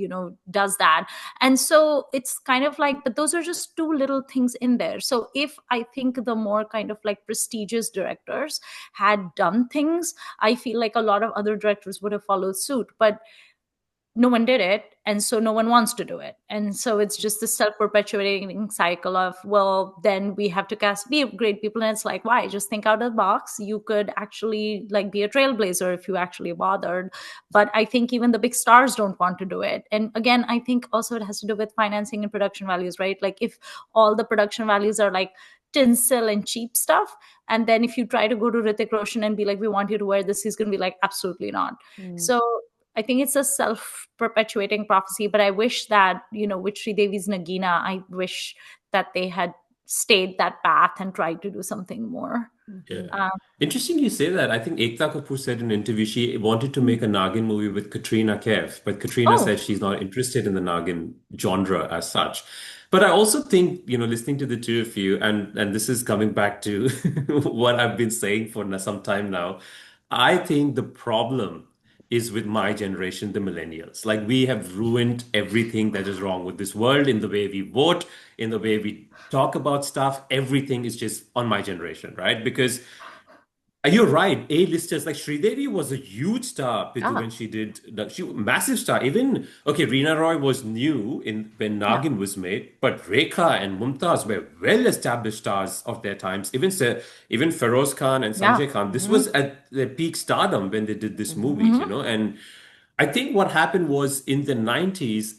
does that. And so it's kind of like, but those are just two little things in there. So if I think the more kind of like prestigious directors had done things, I feel like a lot of other directors would have followed suit. But no one did it, and so no one wants to do it. And so it's just this self-perpetuating cycle of, well, then we have to cast be great people. And it's like, why? Just think out of the box. You could actually like be a trailblazer if you actually bothered. But I think even the big stars don't want to do it. And again, I think also it has to do with financing and production values, right? Like if all the production values are like tinsel and cheap stuff, and then if you try to go to Hrithik Roshan and be like, we want you to wear this, he's going to be like, absolutely not. So I think it's a self-perpetuating prophecy, but I wish that, with Sridevi's Nagina, I wish that they had stayed that path and tried to do something more. Yeah. Interesting you say that. I think Ekta Kapoor said in an interview she wanted to make a Nagin movie with Katrina Kaif, but Katrina Oh, said she's not interested in the Nagin genre as such. But I also think, listening to the two of you, and this is coming back to what I've been saying for some time now, I think the problem is with my generation, the millennials. Like we have ruined everything that is wrong with this world in the way we vote, in the way we talk about stuff. Everything is just on my generation, right? Because you're right. A-listers like Sridevi was a huge star yeah, when she did she massive star. Even okay, Reena Roy was new in when yeah, Nagin was made, but Rekha and Mumtaz were well-established stars of their times. Even Feroz Khan and yeah. Sanjay Khan. This Hmm. was at their peak stardom when they did these movies, Hmm. and I think what happened was in the 90s,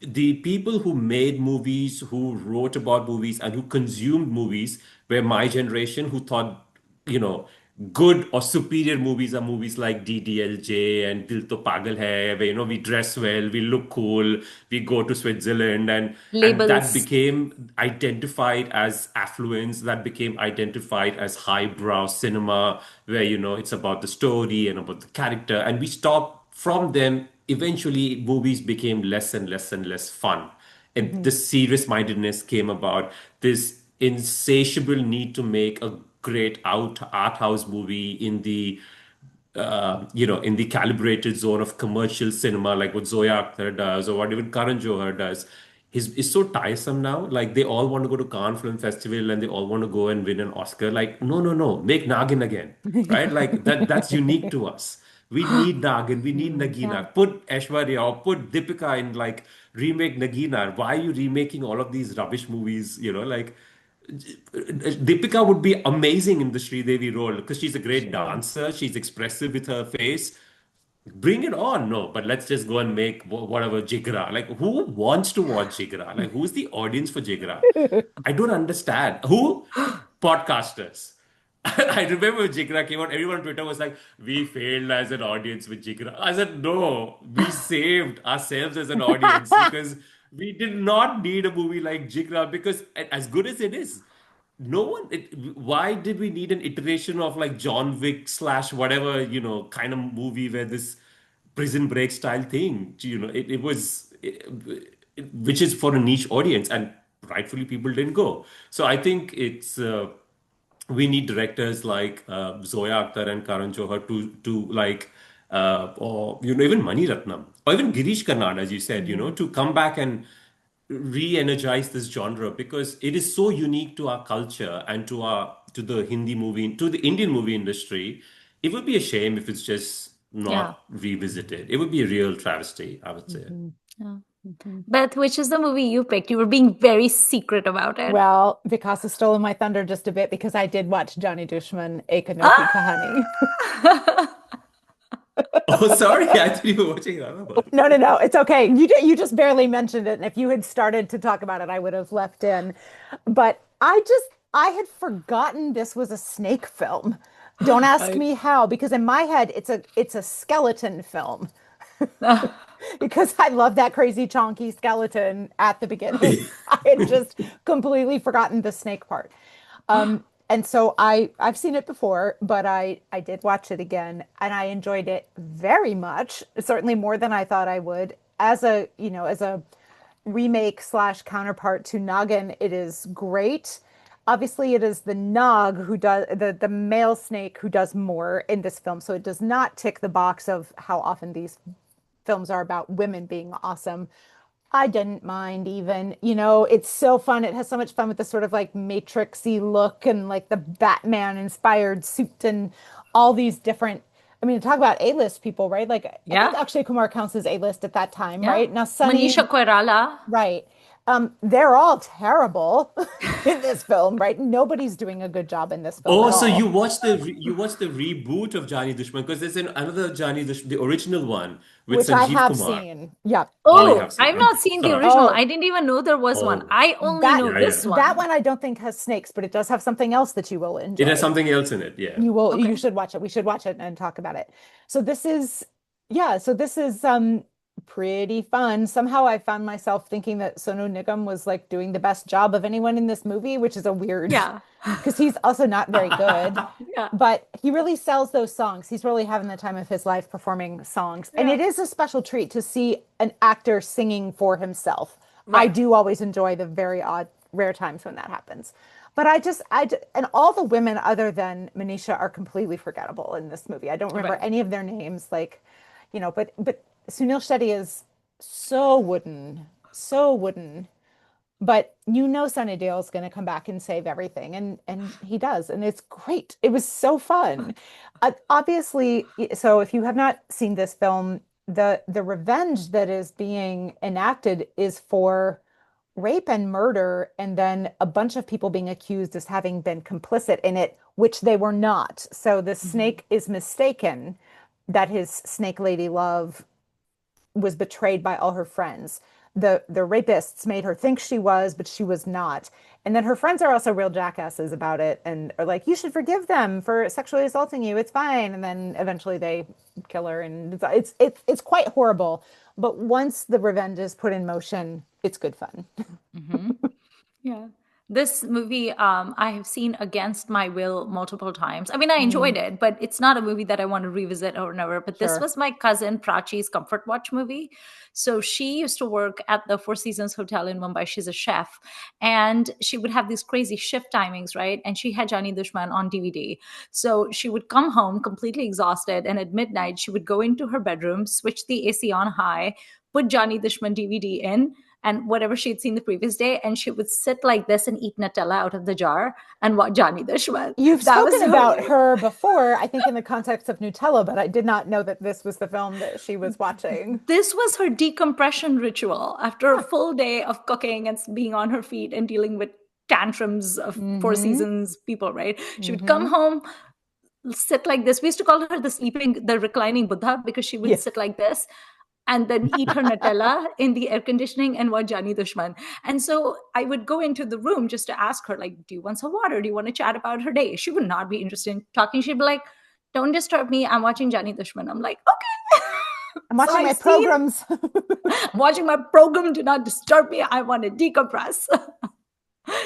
the people who made movies, who wrote about movies, and who consumed movies were my generation who thought, you know, good or superior movies are movies like DDLJ and Dil To Pagal Hai, where, we dress well, we look cool, we go to Switzerland, and that Labels. became identified as affluence, that became identified as highbrow cinema, where, it's about the story and about the character, and we stopped from them. Eventually movies became less and less and less fun, and Hmm. this serious mindedness came about, this insatiable need to make a great art house movie in the in the calibrated zone of commercial cinema, like what Zoya Akhtar does or what even Karan Johar does, is so tiresome now. Like they all want to go to Cannes Film Festival and they all want to go and win an Oscar. Like, no, no, no, make Nagin again, right? Like that's unique to us. We need Nagin, we need Yeah. Nagina. Put Aishwarya or put Deepika in like remake Nagina. Why are you remaking all of these rubbish movies? Like Deepika would be amazing in the Sridevi role because she's a She great would. dancer. She's expressive with her face. Bring it on. No, but let's just go and make whatever Jigra. Like, who wants to watch Jigra? Like, who's the audience for Jigra? I don't understand. Who? Podcasters. I remember when Jigra came out, everyone on Twitter was like, we failed as an audience with Jigra. I said, no, we saved ourselves as an audience because we did not need a movie like Jigra because as good as it is, no one, why did we need an iteration of like John Wick slash whatever, kind of movie where this prison break style thing, it was, which is for a niche audience and rightfully people didn't go. So I think we need directors like Zoya Akhtar and Karan Johar to like or even Mani Ratnam or even Girish Karnad, as you said, Mhm. to come back and re-energize this genre because it is so unique to our culture and to the Hindi movie, to the Indian movie industry. It would be a shame if it's just Yeah. not revisited. It would be a real travesty, I would say. Mhm. Yeah. Mhm. Beth, which is the movie you picked? You were being very secret about it. Well, Vikas has stolen my thunder just a bit because I did watch Jaani Dushman, Ek Anokhi Kahani. Ah! Oh, sorry, I thought you were watching another one. No, no, no. It's okay. You just barely mentioned it, and if you had started to talk about it, I would have left in. But I had forgotten this was a snake film. Don't ask Right. me how, because in my head it's a skeleton film. Because I love that crazy chonky skeleton at the beginning. I had just completely forgotten the snake part. And so I've seen it before, but I did watch it again and I enjoyed it very much, certainly more than I thought I would. As a remake slash counterpart to Nagin, it is great. Obviously, it is the Nag who does the male snake who does more in this film, so it does not tick the box of how often these films are about women being awesome. I didn't mind even. It's so fun. It has so much fun with the sort of like matrixy look and like the Batman inspired suit and all these different I mean, talk about A-list people, right? Like, I think Yeah. Akshay Kumar counts as A-list at that time, Yeah. right? Now, Manisha Sunny, Koirala. right. They're all terrible in this film, right? Nobody's doing a good job in this film Oh, at so all, you watched the reboot of Jaani Dushman because there's another Jaani Dushman, the original one with which I Sanjeev have Kumar. seen. Yep. Oh, you And have Oh, seen. I've not Okay, seen the sorry. original. oh, I didn't even know there was one. Oh, I only that know yeah, yeah. this that one. one I don't think has snakes, but it does have something else that you will It has enjoy. something else in it. Yeah. You Okay. should watch it. We should watch it and talk about it. So this is yeah, so this is pretty fun. Somehow I found myself thinking that Sonu Nigam was like doing the best job of anyone in this movie, which is a weird Yeah. because he's also not very good. Yeah. But he really sells those songs. He's really having the time of his life performing songs. And Yeah. it is a special treat to see an actor singing for himself. I Right. do always enjoy the very odd, rare times when that happens. But and all the women other than Manisha are completely forgettable in this movie. I don't remember Right. any of their names, like, but Sunil Shetty is so wooden, so wooden. But you know Sunny Deol's going to come back and save everything, and he does, and it's great. It was so fun. Obviously, so if you have not seen this film, the revenge that is being enacted is for rape and murder, and then a bunch of people being accused as having been complicit in it, which they were not. So the Hmm. snake is mistaken that his snake lady love was betrayed by all her friends. The rapists made her think she was, but she was not. And then her friends are also real jackasses about it and are like, you should forgive them for sexually assaulting you. It's fine. And then eventually they kill her, and it's quite horrible. But once the revenge is put in motion, it's good fun. Hmm. Yeah. This movie, I have seen against my will multiple times. I mean, I Mm, enjoyed it, but it's not a movie that I want to revisit over and over. But this sure. was my cousin Prachi's comfort watch movie. So she used to work at the Four Seasons Hotel in Mumbai. She's a chef. And she would have these crazy shift timings, right? And she had Jaani Dushman on DVD. So she would come home completely exhausted. And at midnight, she would go into her bedroom, switch the AC on high, put Jaani Dushman DVD in and whatever she had seen the previous day, and she would sit like this and eat Nutella out of the jar and watch Jaani Dushman. You've That was spoken her. about her before, I think in the context of Nutella, but I did not know that this was the film that she was watching. This was her decompression ritual after a full day of cooking and being on her feet and dealing with tantrums of Four Mm-hmm. Seasons people, right? She would Mm-hmm. come home, sit like this. We used to call her the reclining Buddha because she would Yeah. sit like this and then eat her Nutella in the air conditioning and watch Jaani Dushman. And so I would go into the room just to ask her, like, do you want some water? Do you want to chat about her day? She would not be interested in talking. She'd be like, don't disturb me. I'm watching Jaani Dushman. I'm like, okay. I'm So watching I've my seen, programs. I'm watching my program. Do not disturb me. I want to decompress.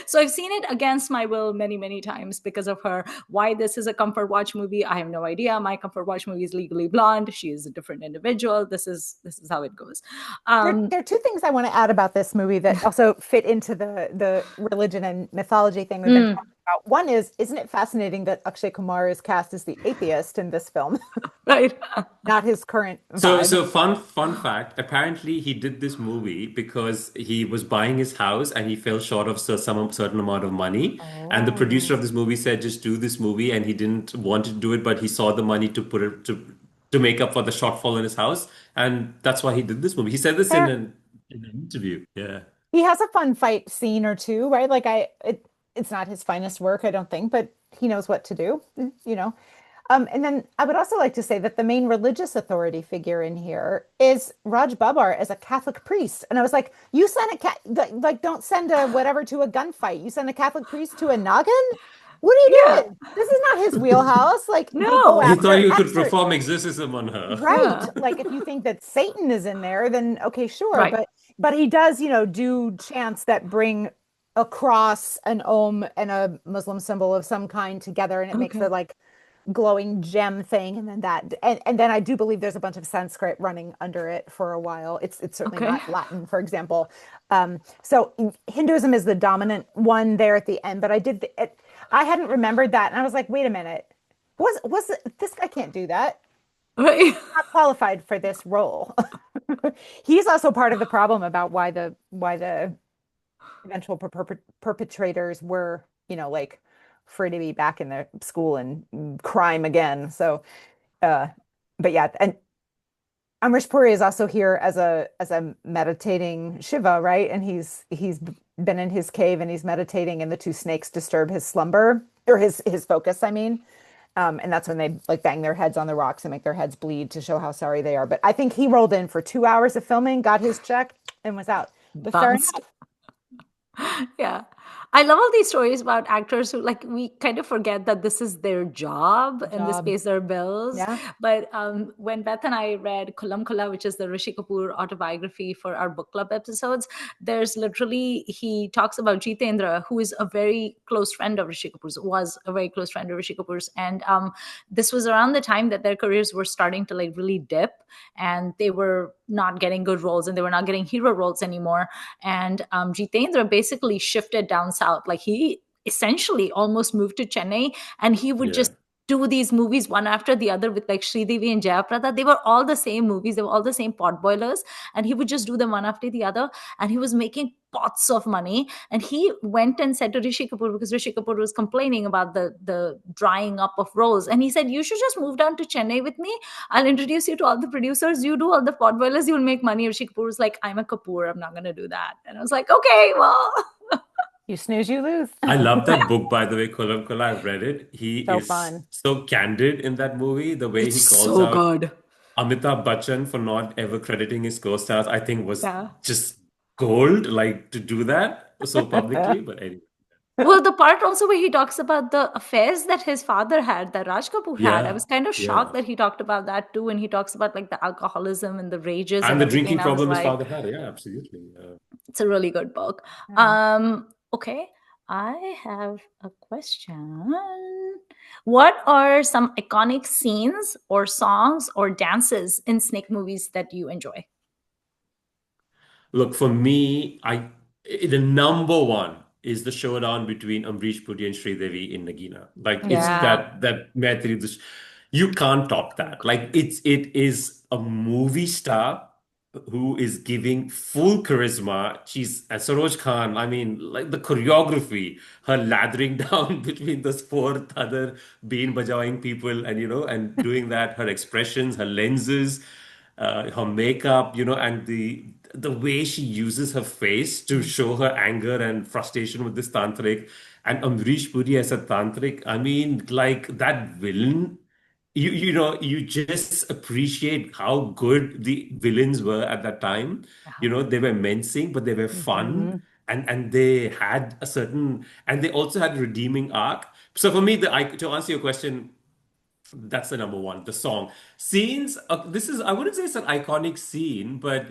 So I've seen it against my will many, many times because of her. Why this is a comfort watch movie, I have no idea. My comfort watch movie is Legally Blonde. She is a different individual. This is how it goes. Um, There are two things I want to add about this movie that also fit into the religion and mythology thing we've been mm, talking about. One is, isn't it fascinating that Akshay Kumar is cast as the atheist in this film, right. not his current So, vibe? fun fact. Apparently, he did this movie because he was buying his house and he fell short of some certain amount of money. And the producer Oh. of this movie said, "Just do this movie." And he didn't want to do it, but he saw the money to put it to make up for the shortfall in his house, and that's why he did this movie. He said this Fair. in an interview. Yeah. He has a fun fight scene or two, right? It's not his finest work, I don't think, but he knows what to do, you know. And then I would also like to say that the main religious authority figure in here is Raj Babar as a Catholic priest. And I was like, you send a cat like don't send a whatever to a gunfight. You send a Catholic priest to a noggin? What are you Yeah. doing? This is not his wheelhouse. Like they go He No. thought after you could extra. perform exorcism on her. Right. Yeah. Like if you think that Satan is in there, then okay, sure. Right. But he does, do chants that bring a cross, an om, and a Muslim symbol of some kind together, and it makes the Okay. like glowing gem thing, and then and then I do believe there's a bunch of Sanskrit running under it for a while. It's certainly Okay. not Latin, for example. So Hinduism is the dominant one there at the end, but I hadn't remembered that, and I was like, wait a minute, this guy can't do that, Right. not qualified for this role. He's also part of the problem about why the eventual perpetrators were, like free to be back in the school and crime again. So, uh, but yeah, and Amrish Puri is also here as a meditating Shiva, right? And he's been in his cave and he's meditating, and the two snakes disturb his slumber or his focus, I mean. And that's when they like bang their heads on the rocks and make their heads bleed to show how sorry they are. But I think he rolled in for 2 hours of filming, got his check, and was out. But fair Bounced. enough. Yeah. I love all these stories about actors who like we kind of forget that this is their job and this Job. pays their bills. Yeah. But when Beth and I read Kulam Kula, which is the Rishi Kapoor autobiography for our book club episodes, there's literally he talks about Jitendra, who is a very close friend of Rishi Kapoor's, was a very close friend of Rishi Kapoor's, and this was around the time that their careers were starting to like really dip, and they were not getting good roles and they were not getting hero roles anymore. And Jitendra basically shifted down south. Like he essentially almost moved to Chennai, and he would Yeah. just do these movies one after the other with like Sridevi and Jayaprada. They were all the same movies. They were all the same pot boilers. And he would just do them one after the other. And he was making pots of money. And he went and said to Rishi Kapoor, because Rishi Kapoor was complaining about the drying up of roles. And he said, you should just move down to Chennai with me. I'll introduce you to all the producers. You do all the pot boilers, you'll make money. Rishi Kapoor was like, I'm a Kapoor. I'm not going to do that. And I was like, okay, well. You snooze, you lose. I love that book, by the way, Kolam Kola. I've read it. He So is fun. so candid in that movie. The way It's he calls so out good. Amitabh Bachchan for not ever crediting his co-stars, I think was Yeah. just gold, like to do that so publicly. But anyway, Well, the part also where he talks about the affairs that his father had, that Raj Kapoor had, I yeah, was kind of yeah. shocked that he talked about that too. And he talks about like the alcoholism and the rages And and the everything. drinking And I was problem his like, father had. Yeah, absolutely. it's a really good book. Yeah. Okay. I have a question. What are some iconic scenes or songs or dances in Snake movies that you enjoy? Look, for me, the number one is the showdown between Amrish Puri and Sridevi in Nagina. Like it's Yeah. that Maitri, you can't top that. Like it is a movie star who is giving full charisma. She's and Saroj Khan. I mean, like the choreography, her lathering down between those four other bean bajawing people, and and doing that, her expressions, her lenses, her makeup, and the way she uses her face to show her anger and frustration with this tantric, and Amrish Puri as a tantric. I mean, like that villain. You just appreciate how good the villains were at that time. They were menacing, but they were fun, Mhm. and they had a certain, and they also had a redeeming arc. So for me, to answer your question, that's the number one, the song. Scenes, I wouldn't say it's an iconic scene, but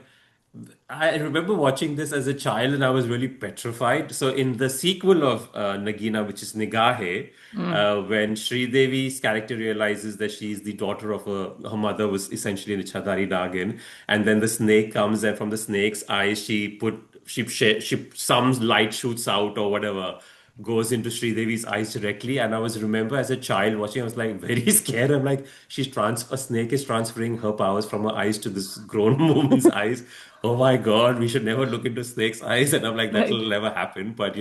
I remember watching this as a child and I was really petrified. So in the sequel of Nagina, which is Nigahe, Mm. when Sridevi's character realizes that she's the daughter of her mother was essentially a Chadari Nagin, and then the snake comes and from the snake's eyes some light shoots out or whatever goes into Sridevi's eyes directly. And I was remember as a child watching, I was like very scared. I'm like, a snake is transferring her powers from her eyes to this grown woman's eyes. Oh my God, we should never look into snake's eyes. And I'm like, Right. that'll never happen. But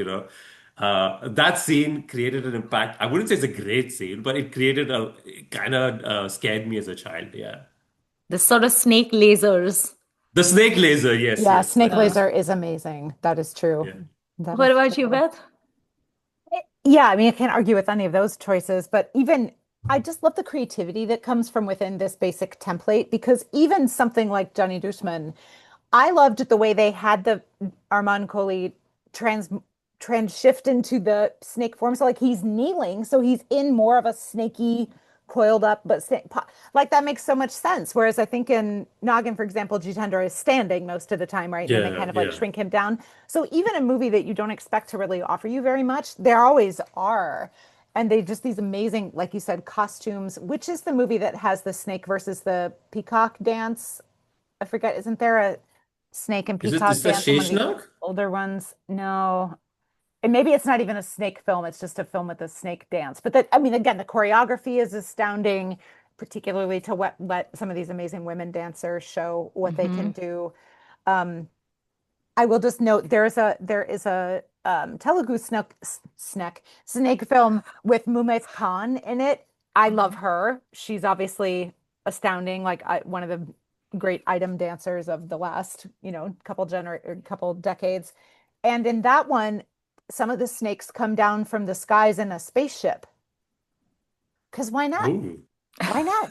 that scene created an impact. I wouldn't say it's a great scene, but it kind of scared me as a child. Yeah. The sort of snake lasers. The snake laser. Yes, Yeah, yes, Snake that is Yeah. Laser true. is amazing. That is true. Yeah. That What is about you, true. Beth? Yeah, I mean, I can't argue with any of those choices, but even I just love the creativity that comes from within this basic template because even something like Jaani Dushman, I loved the way they had the Armand Kohli trans trans shift into the snake form. So like he's kneeling, so he's in more of a snaky, coiled up, but like that makes so much sense. Whereas I think in Nagin, for example, Jitendra is standing most of the time, right? And then they Yeah, kind of like yeah. shrink him down. So even a movie that you don't expect to really offer you very much, there always are. And they just these amazing, like you said, costumes, which is the movie that has the snake versus the peacock dance. I forget, isn't there a snake and peacock Is that dance in one of the Sheshnag? older ones? No. And maybe it's not even a snake film, it's just a film with a snake dance. But that, I mean, again, the choreography is astounding, particularly to let some of these amazing women dancers show what they can Hmm. do. Um, I will just note there is a Telugu snake film with Mumez Khan in it. I love her. She's obviously astounding, like one of the great item dancers of the last, couple decades. And in that one, some of the snakes come down from the skies in a spaceship. Because why not? Ooh. Why not?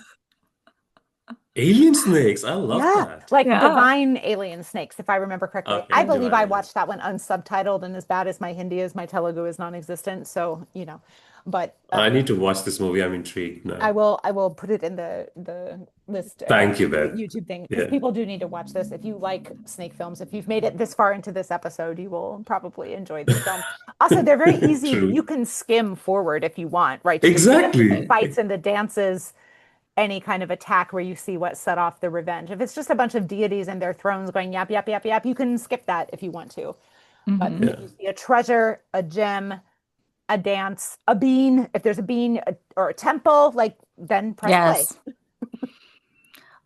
Alien snakes. I love Yeah, that. like Yeah. divine alien snakes, if I remember correctly. Okay, I believe I divine. watched that one unsubtitled, and as bad as my Hindi is, my Telugu is non-existent. So, but I need to watch this movie. I'm intrigued now. I will put it in the list Thank you, the Beth. YouTube thing, because Yeah. people do need to watch this. If you like snake films, if you've made it this far into this episode, you will probably enjoy this film. Also, they're very easy. True. You can skim forward if you want, right? To the Exactly. fights and the dances, any kind of attack where you see what set off the revenge. If it's just a bunch of deities and their thrones going yap, yap, yap, yap, you can skip that if you want to. But Mhm. if you see a treasure, a gem, a dance, a bean, if there's a bean or a temple, like, then press play. Yes.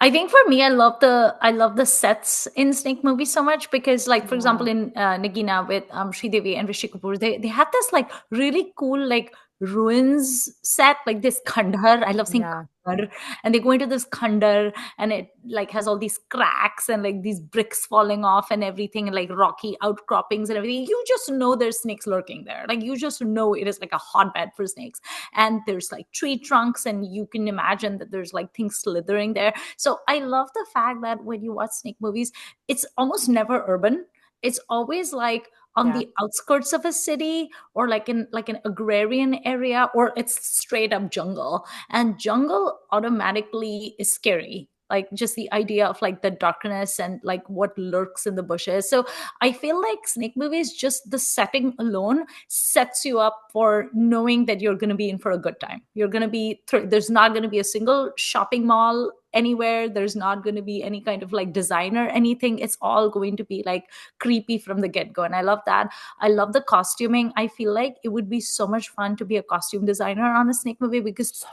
I think for me, I love the sets in snake movies so much because, like, for example, in Nagina with Sridevi and Rishi Kapoor, they have this like really cool like ruins set, like this khandar. I love seeing Yeah. khandar, and they go into this khandar, and it like has all these cracks and like these bricks falling off and everything, and like rocky outcroppings and everything. You just know there's snakes lurking there. Like you just know it is like a hotbed for snakes, and there's like tree trunks, and you can imagine that there's like things slithering there. So I love the fact that when you watch snake movies, it's almost never urban. It's always like on the outskirts of a city, or like in like an agrarian area, or it's straight up jungle. And jungle automatically is scary. Like just the idea of like the darkness and like what lurks in the bushes. So I feel like snake movies, just the setting alone sets you up for knowing that you're going to be in for a good time. You're going to be there's not going to be a single shopping mall anywhere. There's not going to be any kind of like designer anything. It's all going to be like creepy from the get-go, and I love that. I love the costuming. I feel like it would be so much fun to be a costume designer on a snake movie because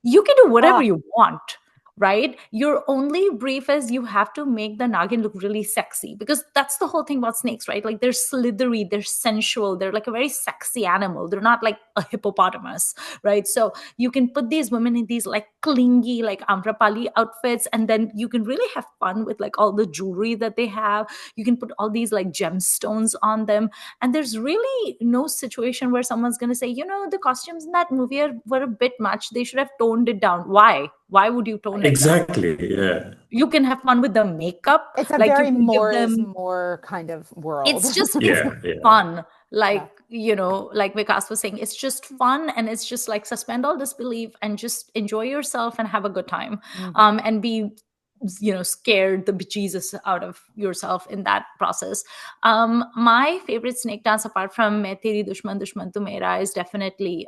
you can do whatever you want, right? Your only brief is you have to make the Nagin look really sexy, because that's the whole thing about snakes, right? Like they're slithery, they're sensual, they're like a very sexy animal. They're not like a hippopotamus, right? So you can put these women in these like clingy, like Amrapali outfits, and then you can really have fun with like all the jewelry that they have. You can put all these like gemstones on them, and there's really no situation where someone's going to say, the costumes in that movie were a bit much. They should have toned it down. Why would you tone it down? Exactly. Yeah. You can have fun with the makeup. It's a like very you can give more is them, more kind of world. it's just Yeah. fun. Like, like Vikas was saying, it's just fun, and it's just like suspend all disbelief and just enjoy yourself and have a good time. And be scared the bejesus out of yourself in that process. My favorite snake dance, apart from Main Teri Dushman Dushman Tu Mera, is definitely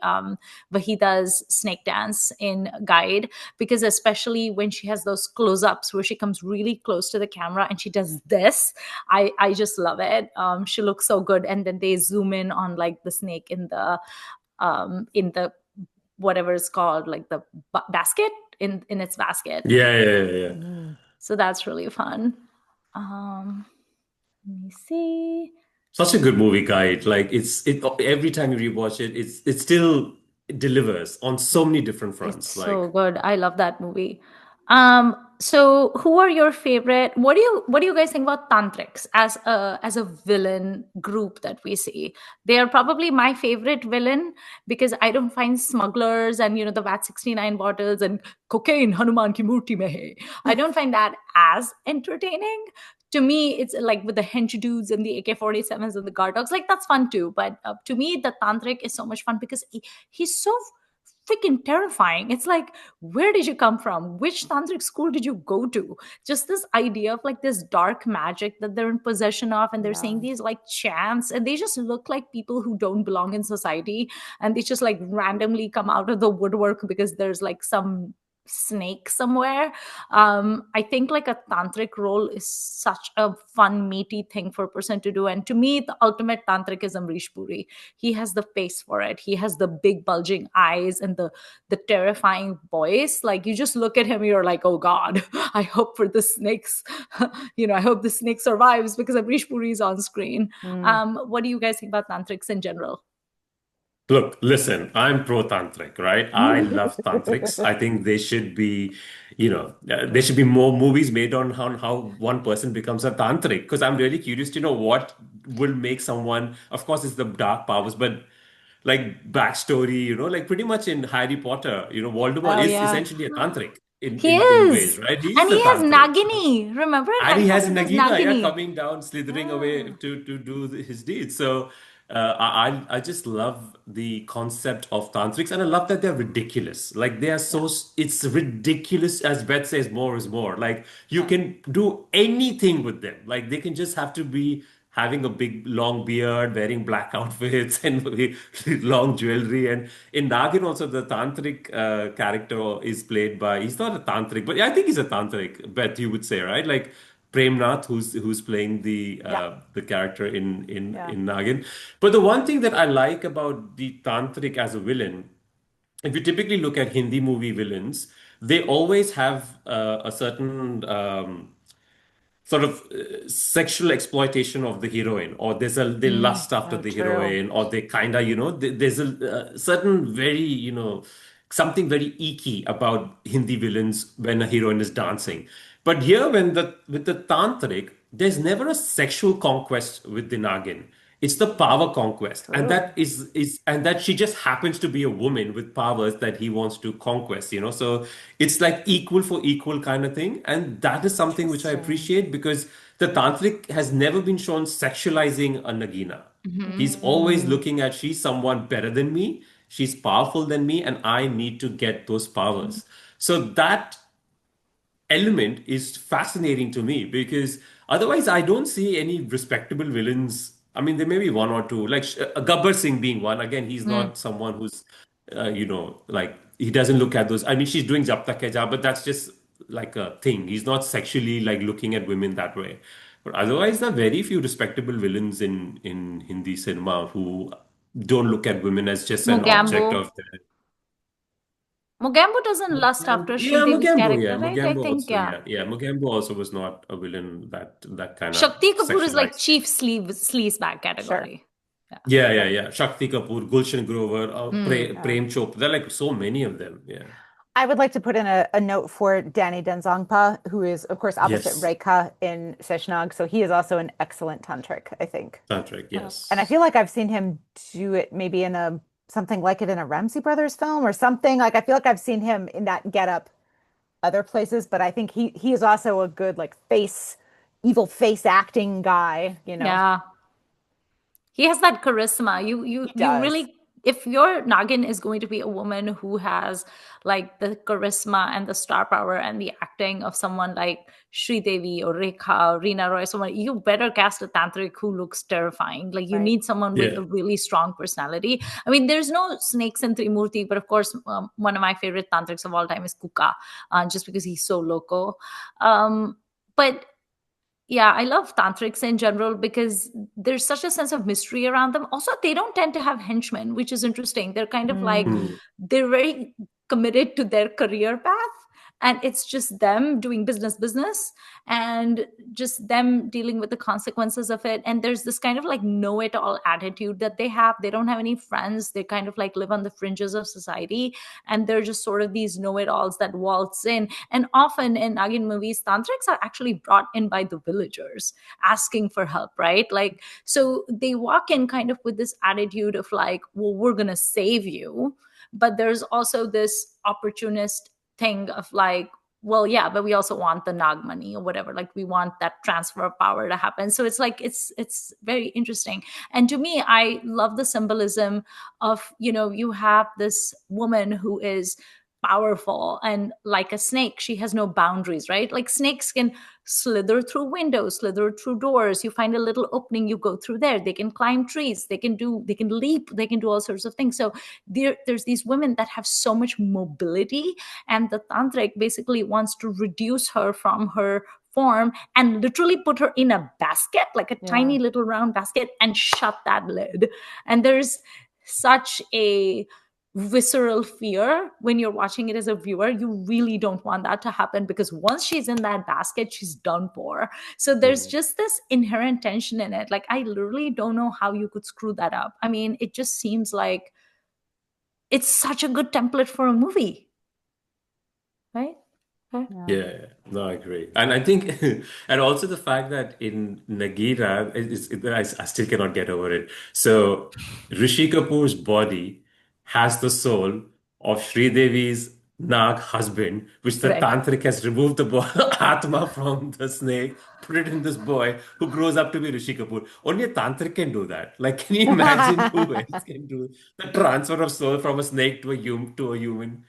Wahida's snake dance in Guide, because especially when she has those close-ups where she comes really close to the camera and she does this, I just love it. She looks so good, and then they zoom in on like the snake in the whatever it's called, like the basket, in its basket. Yeah. So that's really fun. Let me see. Such a good movie, Guide. Like it every time you rewatch it, it still delivers on so many different fronts. It's so good. I love that movie. So who are your favorite? What do you guys think about tantrics as a villain group that we see? They are probably my favorite villain, because I don't find smugglers and the VAT-69 bottles and cocaine Hanuman ki murti mein hai. I don't find that as entertaining. To me, it's like with the hench dudes and the AK-47s and the guard dogs, like that's fun too. But to me, the tantric is so much fun because he's so freaking terrifying. It's like, where did you come from? Which tantric school did you go to? Just this idea of like this dark magic that they're in possession of, and they're saying these like chants, and they just look like people who don't belong in society, and they just like randomly come out of the woodwork because there's like some snake somewhere. I think like a tantric role is such a fun, meaty thing for a person to do. And to me, the ultimate tantric is Amrish Puri. He has the face for it. He has the big bulging eyes and the terrifying voice. Like you just look at him, you're like, oh God, I hope for the snakes, I hope the snake survives because Amrish Puri is on screen. What do you guys think about tantrics in general? Look, listen, I'm pro tantric, right? I love tantrics. I think they should be there should be more movies made on how one person becomes a tantric. Because I'm really curious to know what will make someone. Of course, it's the dark powers, but like backstory, like pretty much in Harry Potter, Voldemort Oh is yeah. essentially a tantric in He in ways, is. right? He And is a he has tantric. Nagini. Remember in And Harry he has Potter, he has Nagina, yeah, Nagini. coming down, slithering away Ah, to do his deeds. So I just love the concept of tantrics, and I love that they're ridiculous. Like they are Yeah. it's ridiculous, as Beth says, more is more. Like you Yeah. can do anything with them. Like they can just have to be having a big long beard, wearing black outfits, and long jewelry. And in Nagin also, the tantric character is played by, he's not a tantric, but yeah, I think he's a tantric, Beth, you would say, right? Like Premnath, who's playing Yeah. the character Yeah. in Nagin. But the one thing that I like about the tantric as a villain, if you typically look at Hindi movie villains, they always have a certain sort of sexual exploitation of the heroine, or they lust after Oh, the true. heroine, or they kind of, there's a certain very, something very icky about Hindi villains when a heroine is dancing. But here, with the tantric, there's never a sexual conquest with the Nagin. It's the power conquest, and True. that is and that she just happens to be a woman with powers that he wants to conquest. So it's like equal for equal kind of thing, and that is something which I Interesting. appreciate because the tantric has never been shown sexualizing a Nagina. He's always Mm. looking at she's someone better than me, she's powerful than me, and I need to get those powers. So that element is fascinating to me because otherwise I don't see any respectable villains. I mean, there may be one or two, like Gabbar Singh being one. Again, he's hmm. not someone who's, like he doesn't look at those. I mean, she's doing Jab Tak Hai Ja, but that's just like a thing. He's not sexually like looking at women that way. But otherwise, there are very few respectable villains in Hindi cinema who don't look at women as just an Mogambo. object of their. Mogambo doesn't lust after Yeah, Sridevi's character, right? I Mugambo think, also, yeah. yeah. Mugambo also was not a villain that kind of Shakti Kapoor is like sexualized. chief sleazebag Sure. category. Yeah. Yeah. Shakti Kapoor, Gulshan Grover, Hmm. Yeah. Prem Chopra. There are like so many of them. Yeah. I would like to put in a note for Danny Denzongpa, who is, of course, opposite Yes. Rekha in Seshnag. So he is also an excellent tantric, I think. Soundtrack, And I yes. feel like I've seen him do it maybe in a something like it in a Ramsey Brothers film or something. Like I feel like I've seen him in that getup other places, but I think he is also a good like evil face acting guy. Yeah. He has that charisma. You He you does. really, if your Nagin is going to be a woman who has like the charisma and the star power and the acting of someone like Devi or Rekha or Reena Roy, someone, you better cast a tantric who looks terrifying. Like you Right. need someone with Yeah. a really strong personality. I mean, there's no snakes in Trimurti, but of course, one of my favorite tantrics of all time is Kuka, just because he's so loco. But yeah, I love tantrics in general because there's such a sense of mystery around them. Also, they don't tend to have henchmen, which is interesting. They're kind of like, Mm, Hmm. they're very committed to their career path. And it's just them doing business, and just them dealing with the consequences of it. And there's this kind of like know it all attitude that they have. They don't have any friends. They kind of like live on the fringes of society. And they're just sort of these know it alls that waltz in. And often in Nagin movies, tantrics are actually brought in by the villagers asking for help, right? Like, so they walk in kind of with this attitude of like, well, we're going to save you. But there's also this opportunist thing of like, well, yeah, but we also want the Nag money or whatever. Like we want that transfer of power to happen. So it's like it's very interesting. And to me, I love the symbolism of, you have this woman who is powerful and like a snake, she has no boundaries, right? Like snakes can slither through windows, slither through doors. You find a little opening, you go through there. They can climb trees, they can leap, they can do all sorts of things. So there's these women that have so much mobility, and the tantric basically wants to reduce her from her form and literally put her in a basket, like a yeah. tiny little round basket, and shut that lid. And there's such a visceral fear when you're watching it as a viewer. You really don't want that to happen, because once she's in that basket, she's done for. So there's Hmm. just this inherent tension in it. Like I literally don't know how you could screw that up. I mean, it just seems like it's such a good template for a movie, right? Yeah, no, I agree. And I think, and also the fact that in Nagina, I still cannot get over it. So, Rishi Kapoor's body has the soul of Sri Devi's Nag husband, which the Right. tantric has removed the Atma from the snake, put it in this boy who grows up to be Rishi Kapoor. Only a tantric can do that. Like, can you imagine who else can do the transfer of soul from a snake to a human?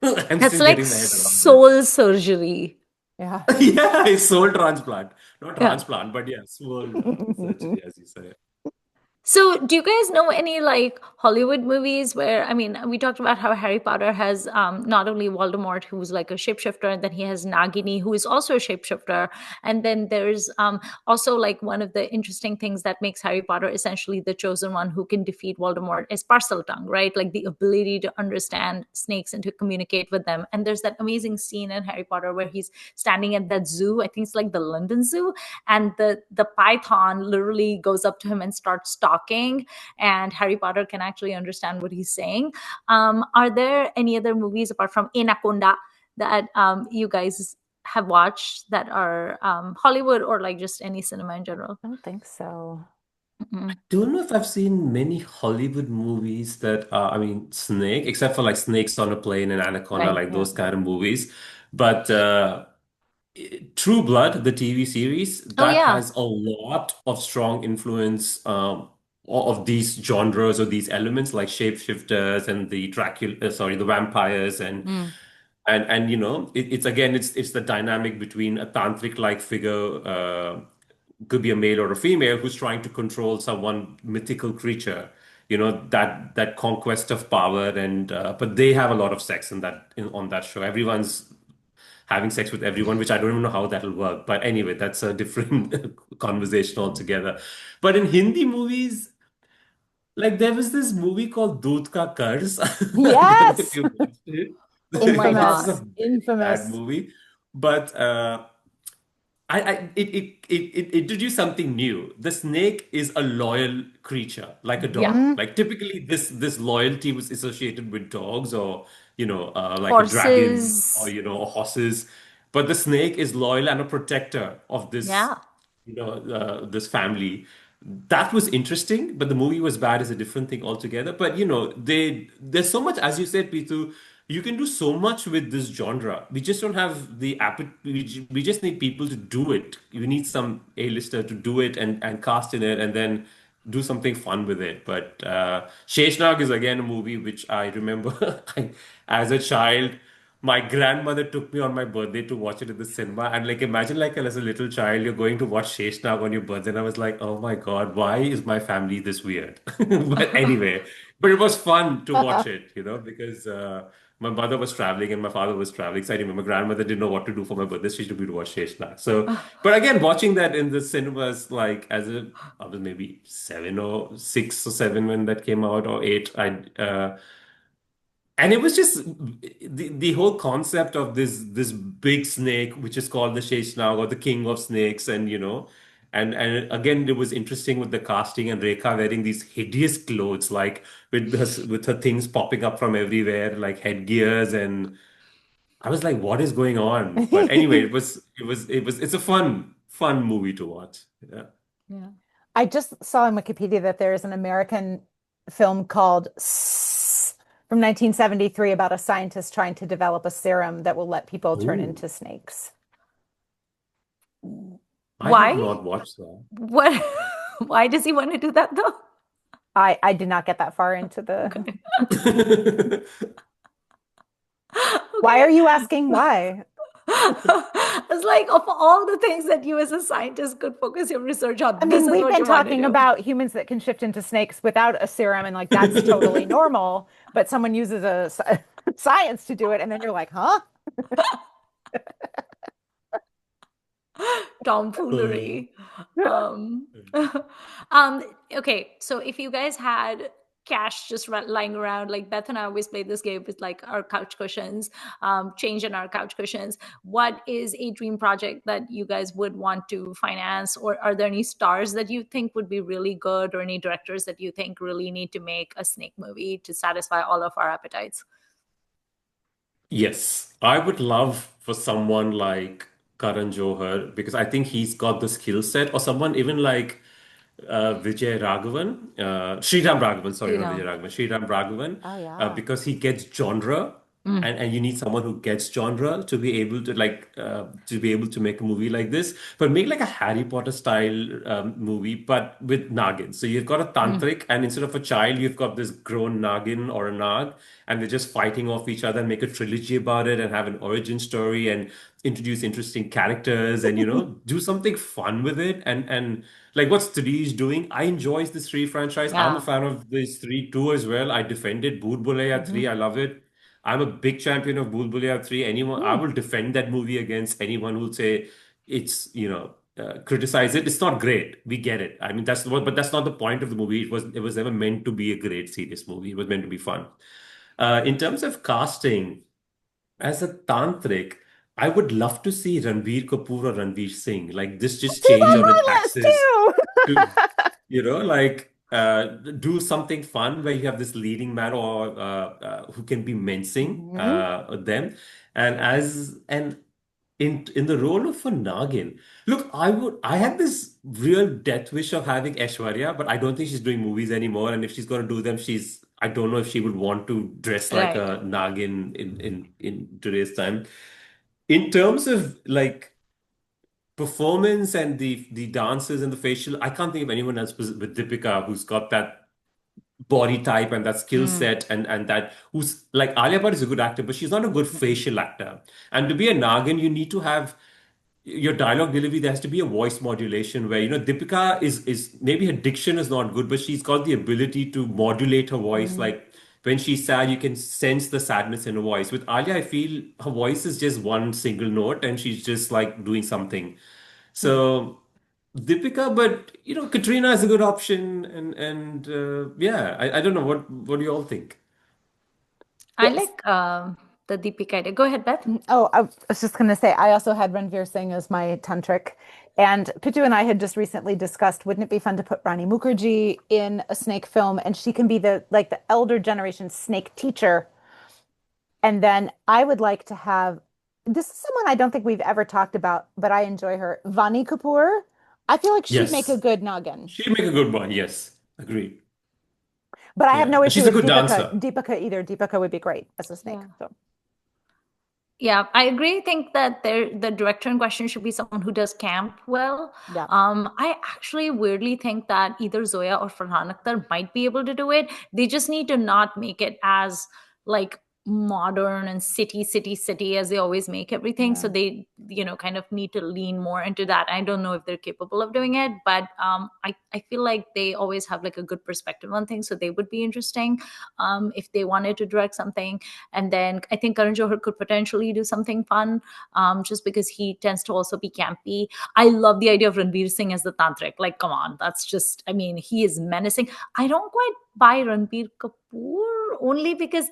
I'm It's still like getting my head around it. soul surgery. Yeah. Yeah, it's soul transplant. Not Yeah. transplant, but yeah, soul surgery, as you say. So, do you guys know any like Hollywood movies where, I mean, we talked about how Harry Potter has not only Voldemort, who's like a shapeshifter, and then he has Nagini, who is also a shapeshifter. And then there's also like one of the interesting things that makes Harry Potter essentially the chosen one who can defeat Voldemort is parcel tongue, right? Like the ability to understand snakes and to communicate with them. And there's that amazing scene in Harry Potter where he's standing at that zoo. I think it's like the London Zoo, and the python literally goes up to him and starts talking, and Harry Potter can actually understand what he's saying. Are there any other movies apart from Anaconda that you guys have watched that are Hollywood or like just any cinema in general? I don't think so. Mm-mm. Don't know if I've seen many Hollywood movies that are, I mean, Snake, except for like Snakes on a Plane and Anaconda, Right. like Yeah. those kind of movies. But True Blood, the TV series, Oh that yeah. has a lot of strong influence of these genres or these elements like shapeshifters and the the vampires Mm. and it's again it's the dynamic between a tantric like figure could be a male or a female who's trying to control someone mythical creature, that conquest of power and but they have a lot of sex on that show. Everyone's having sex with everyone, which I don't even know how that'll work. But anyway, that's a different conversation altogether. But in Hindi movies, like there was this movie called Doodh Ka Qarz. I don't know if Yes. you watched it. Oh my This is a Infamous. God. very bad Infamous. movie, but it introduced something new. The snake is a loyal creature, like a Yeah. dog. Hmm. Like typically, this loyalty was associated with dogs or like a dragon or Horses. or horses. But the snake is loyal and a protector of this Yeah. this family. That was interesting, but the movie was bad is a different thing altogether. But there's so much, as you said, Pitu, you can do so much with this genre. We just don't have the appetite. We just need people to do it. You need some A-lister to do it and cast in it and then do something fun with it. But Sheshnag is again a movie which I remember as a child. My grandmother took me on my birthday to watch it in the cinema, and like imagine like as a little child, you're going to watch Sheshnag on your birthday, and I was like, oh my God, why is my family this weird? But anyway, but it was fun to watch it, because my mother was traveling and my father was traveling. So I remember my grandmother didn't know what to do for my birthday. She took me to watch Sheshnag. So, but again, watching that in the cinemas, like I was maybe 6 or 7 when that came out, or 8. And it was just the whole concept of this big snake, which is called the Sheshnag or the king of snakes, and again it was interesting with the casting and Rekha wearing these hideous clothes, like with her things popping up from everywhere, like headgears, and I was like, what is going on? But anyway, it's a fun movie to watch. Yeah. Yeah. I just saw on Wikipedia that there is an American film called from 1973 about a scientist trying to develop a serum that will let people turn Oh, into snakes. I have Why? not watched that. What? Why does he want to do that though? I did not get that far into the. Okay. Why Okay. are you asking why? It's like of all the things that you as a scientist could focus your research I on, this mean, is we've what been you want to talking do. about humans that can shift into snakes without a serum, and like that's totally normal. But someone uses science to do it, and then you're like, huh? Uh, Tomfoolery. Um, okay, so if you guys had cash just lying around, like Beth and I always play this game with like our couch cushions, change in our couch cushions. What is a dream project that you guys would want to finance, or are there any stars that you think would be really good, or any directors that you think really need to make a snake movie to satisfy all of our appetites? Yes, I would love for someone like Karan Johar because I think he's got the skill set, or someone even like Vijay Raghavan, Sriram Raghavan, sorry, not Vijay Sriram. Raghavan, Sriram Raghavan, Oh yeah. because he gets genre, Mm. and you need someone who gets genre to be able to make a movie like this, but make like a Harry Potter style movie, but with Nagin. So you've got a Mm. tantric, and instead of a child, you've got this grown Nagin or a Nag, and they're just fighting off each other and make a trilogy about it and have an origin story and introduce interesting characters and do something fun with it and like what Three is doing. I enjoy this Three franchise. I'm a Yeah. fan of this Three too as well. I defended Bhool Bhulaiya Hmm. 3. I love it. I'm a big champion of Bhool Bhulaiya 3. Anyone, I Hmm. will defend that movie against anyone who'll say it's, criticize it. It's not great. We get it. I mean, but that's not the point of the movie. It was never meant to be a great serious movie. It was meant to be fun. In terms of casting, as a tantric, I would love to see Ranbir Kapoor or Ranveer Singh. Like this just He's change on on its my list axis too. to, like do something fun where you have this leading man or who can be mincing Hmm. them. And in the role of a Nagin, look, I had this real death wish of having Aishwarya, but I don't think she's doing movies anymore. And if she's going to do them, I don't know if she would want to dress like Right. a Nagin in today's time. In terms of like performance and the dances and the facial, I can't think of anyone else with Deepika who's got that body type and that skill Mm. set and that who's like Alia Bhatt is a good actor, but she's not a good Mm-mm. facial actor. And to be a Nagin, you need to have your dialogue delivery. There has to be a voice modulation where Deepika is maybe her diction is not good, but she's got the ability to modulate her voice. Hmm. Like when she's sad, you can sense the sadness in her voice. With Alia, I feel her voice is just one single note and she's just like doing something. So Deepika, but Katrina is a good option, and yeah, I don't know what do you all think? I Yes. like the Deepika idea. Go ahead, Beth. Oh, I was just going to say, I also had Ranveer Singh as my tantric. And Pitu and I had just recently discussed, wouldn't it be fun to put Rani Mukherjee in a snake film and she can be the elder generation snake teacher. And then I would like to have, this is someone I don't think we've ever talked about, but I enjoy her. Vani Kapoor. I feel like she'd make a Yes, good Nagin, she'd make a good one. Yes, agreed. but I have Yeah, no and issue she's a with good Deepika. dancer. Deepika either. Deepika would be great as a snake. Yeah. So Yeah, I agree. I think that the director in question should be someone who does camp well. yeah. I actually weirdly think that either Zoya or Farhan Akhtar might be able to do it. They just need to not make it as like modern and city as they always make everything. Yeah. So they, kind of need to lean more into that. I don't know if they're capable of doing it, but I feel like they always have like a good perspective on things. So they would be interesting if they wanted to direct something. And then I think Karan Johar could potentially do something fun, just because he tends to also be campy. I love the idea of Ranveer Singh as the tantric. Like, come on, that's just, I mean, he is menacing. I don't quite buy Ranbir Kapoor only because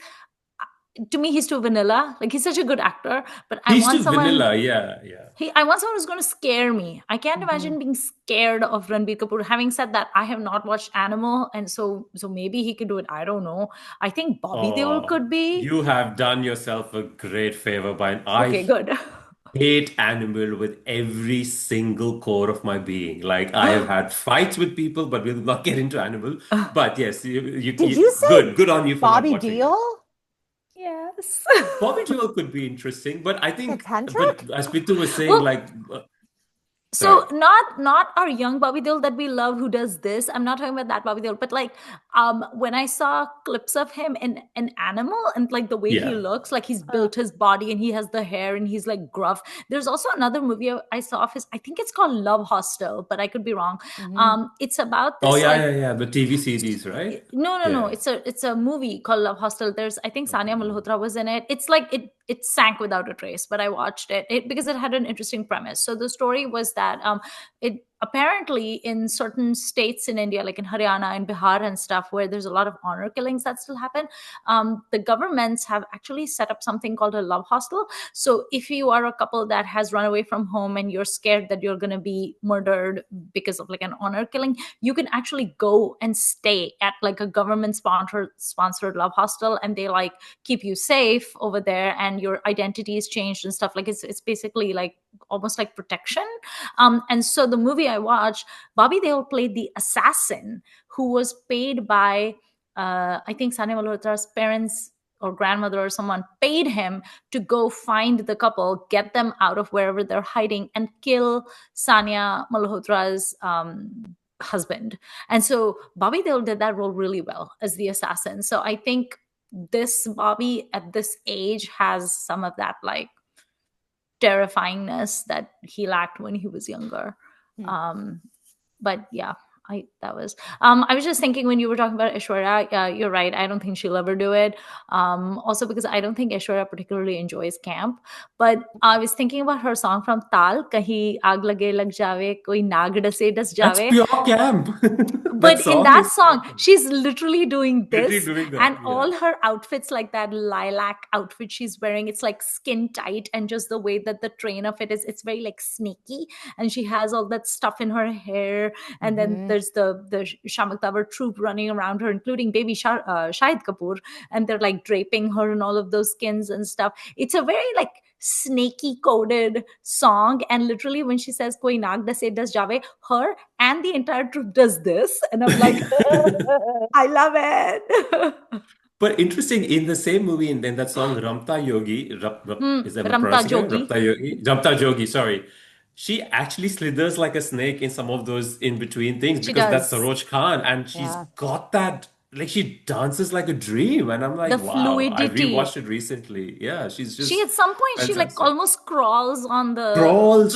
to me he's too vanilla. Like he's such a good actor, but I He's want too someone. vanilla. Yeah, yeah, I want someone who's going to scare me. I can't Hmm. imagine being scared of Ranbir Kapoor. Having said that, I have not watched Animal, and so maybe he could do it. I don't know. I think Bobby Deol Oh, could be. you have done yourself a great favor by Okay, I good. hate animal with every single core of my being. Like I have had fights with people, but we'll not get into animal. But yes, Did you say good on you for not Bobby watching that. Deol? Yes. Bobby Joel could be interesting, but I The think, but tantric? as Pitu was saying, Well, like, so sorry, not our young Bobby Deol that we love who does this. I'm not talking about that Bobby Deol, but like when I saw clips of him in an animal and like the way he yeah. looks, like he's Uh, built his body and he has the hair and he's like gruff. There's also another movie I saw of his, I think it's called Love Hostel, but I could be wrong. mhm. It's about Oh this yeah, like yeah, yeah. The TV series, right? no, Yeah. it's a movie called Love Hostel. There's, I think Sania Okay. Malhotra was in it. It's like it sank without a trace, but I watched it because it had an interesting premise. So the story was that it apparently in certain states in India, like in Haryana and Bihar and stuff, where there's a lot of honor killings that still happen, the governments have actually set up something called a love hostel. So if you are a couple that has run away from home and you're scared that you're going to be murdered because of like an honor killing, you can actually go and stay at like a government sponsored love hostel, and they like keep you safe over there, and your identity is changed and stuff. Like it's basically like almost like protection. And so the movie I watched, Bobby Deol played the assassin who was paid by, I think Sania Malhotra's parents or grandmother or someone paid him to go find the couple, get them out of wherever they're hiding, and kill Sania Malhotra's husband. And so Bobby Deol did that role really well as the assassin. So I think this Bobby at this age has some of that like terrifyingness that he lacked when he was younger. But yeah, I was just thinking when you were talking about Aishwarya, you're right. I don't think she'll ever do it. Also because I don't think Aishwarya particularly enjoys camp. But I was thinking about her song from Tal, Kahi Aag Lage Lag Jave, Koi Naag Dase Das That's Jave. pure camp. But in song that is song, she's literally doing literally this, doing that. and Yeah. all her outfits, like that lilac outfit she's wearing, it's like skin tight, and just the way that the train of it is, it's very like sneaky, and she has all that stuff in her hair, and then there's the Shamak Tabar troop running around her, including baby Shahid Kapoor, and they're like draping her in all of those skins and stuff. It's a very like snaky coded song, and literally when she says koi naag dase das jave, her and the entire troop does this, and I'm like I love it. But interesting, in the same movie, and then that song Ramta Yogi, is that Ramta pronouncing it? Jogi. Ramta Yogi, Ramta Jogi, sorry. She actually slithers like a snake in some of those in between things She because that's does. Saroj Khan, and she's got that, like she dances like a dream, and I'm like, The wow. I fluidity. rewatched it recently. Yeah, she's She just at some point she like fantastic. almost crawls on the She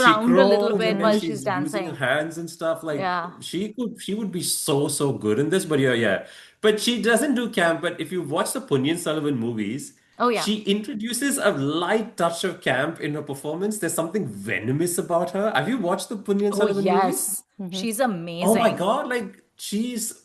ground a little crawls, bit and then while she's she's using her dancing. hands and stuff. Like Yeah. she would be so good in this. But yeah. But she doesn't do camp. But if you watch the Punyan Sullivan movies, Oh yeah. she introduces a light touch of camp in her performance. There's something venomous about her. Have you watched the Punyan Oh Sullivan movies? yes. She's Oh my amazing. God, like she's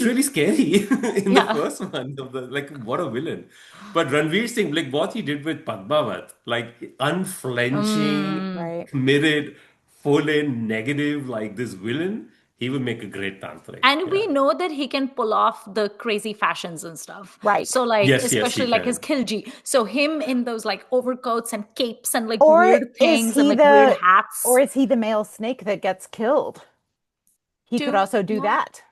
really scary in the Yeah. first one of the like what a villain. But Ranveer Singh, like what he did with Padmavat, like unflinching, Right. committed, full in negative, like this villain, he would make a great tantric. And we Yeah. know that he can pull off the crazy fashions and stuff. Right. So like, Yes, especially he like his can. khilji. So him in those like overcoats and capes and like Or weird is things he and like weird hats. or is he the male snake that gets killed? He could too. also do Yeah. that.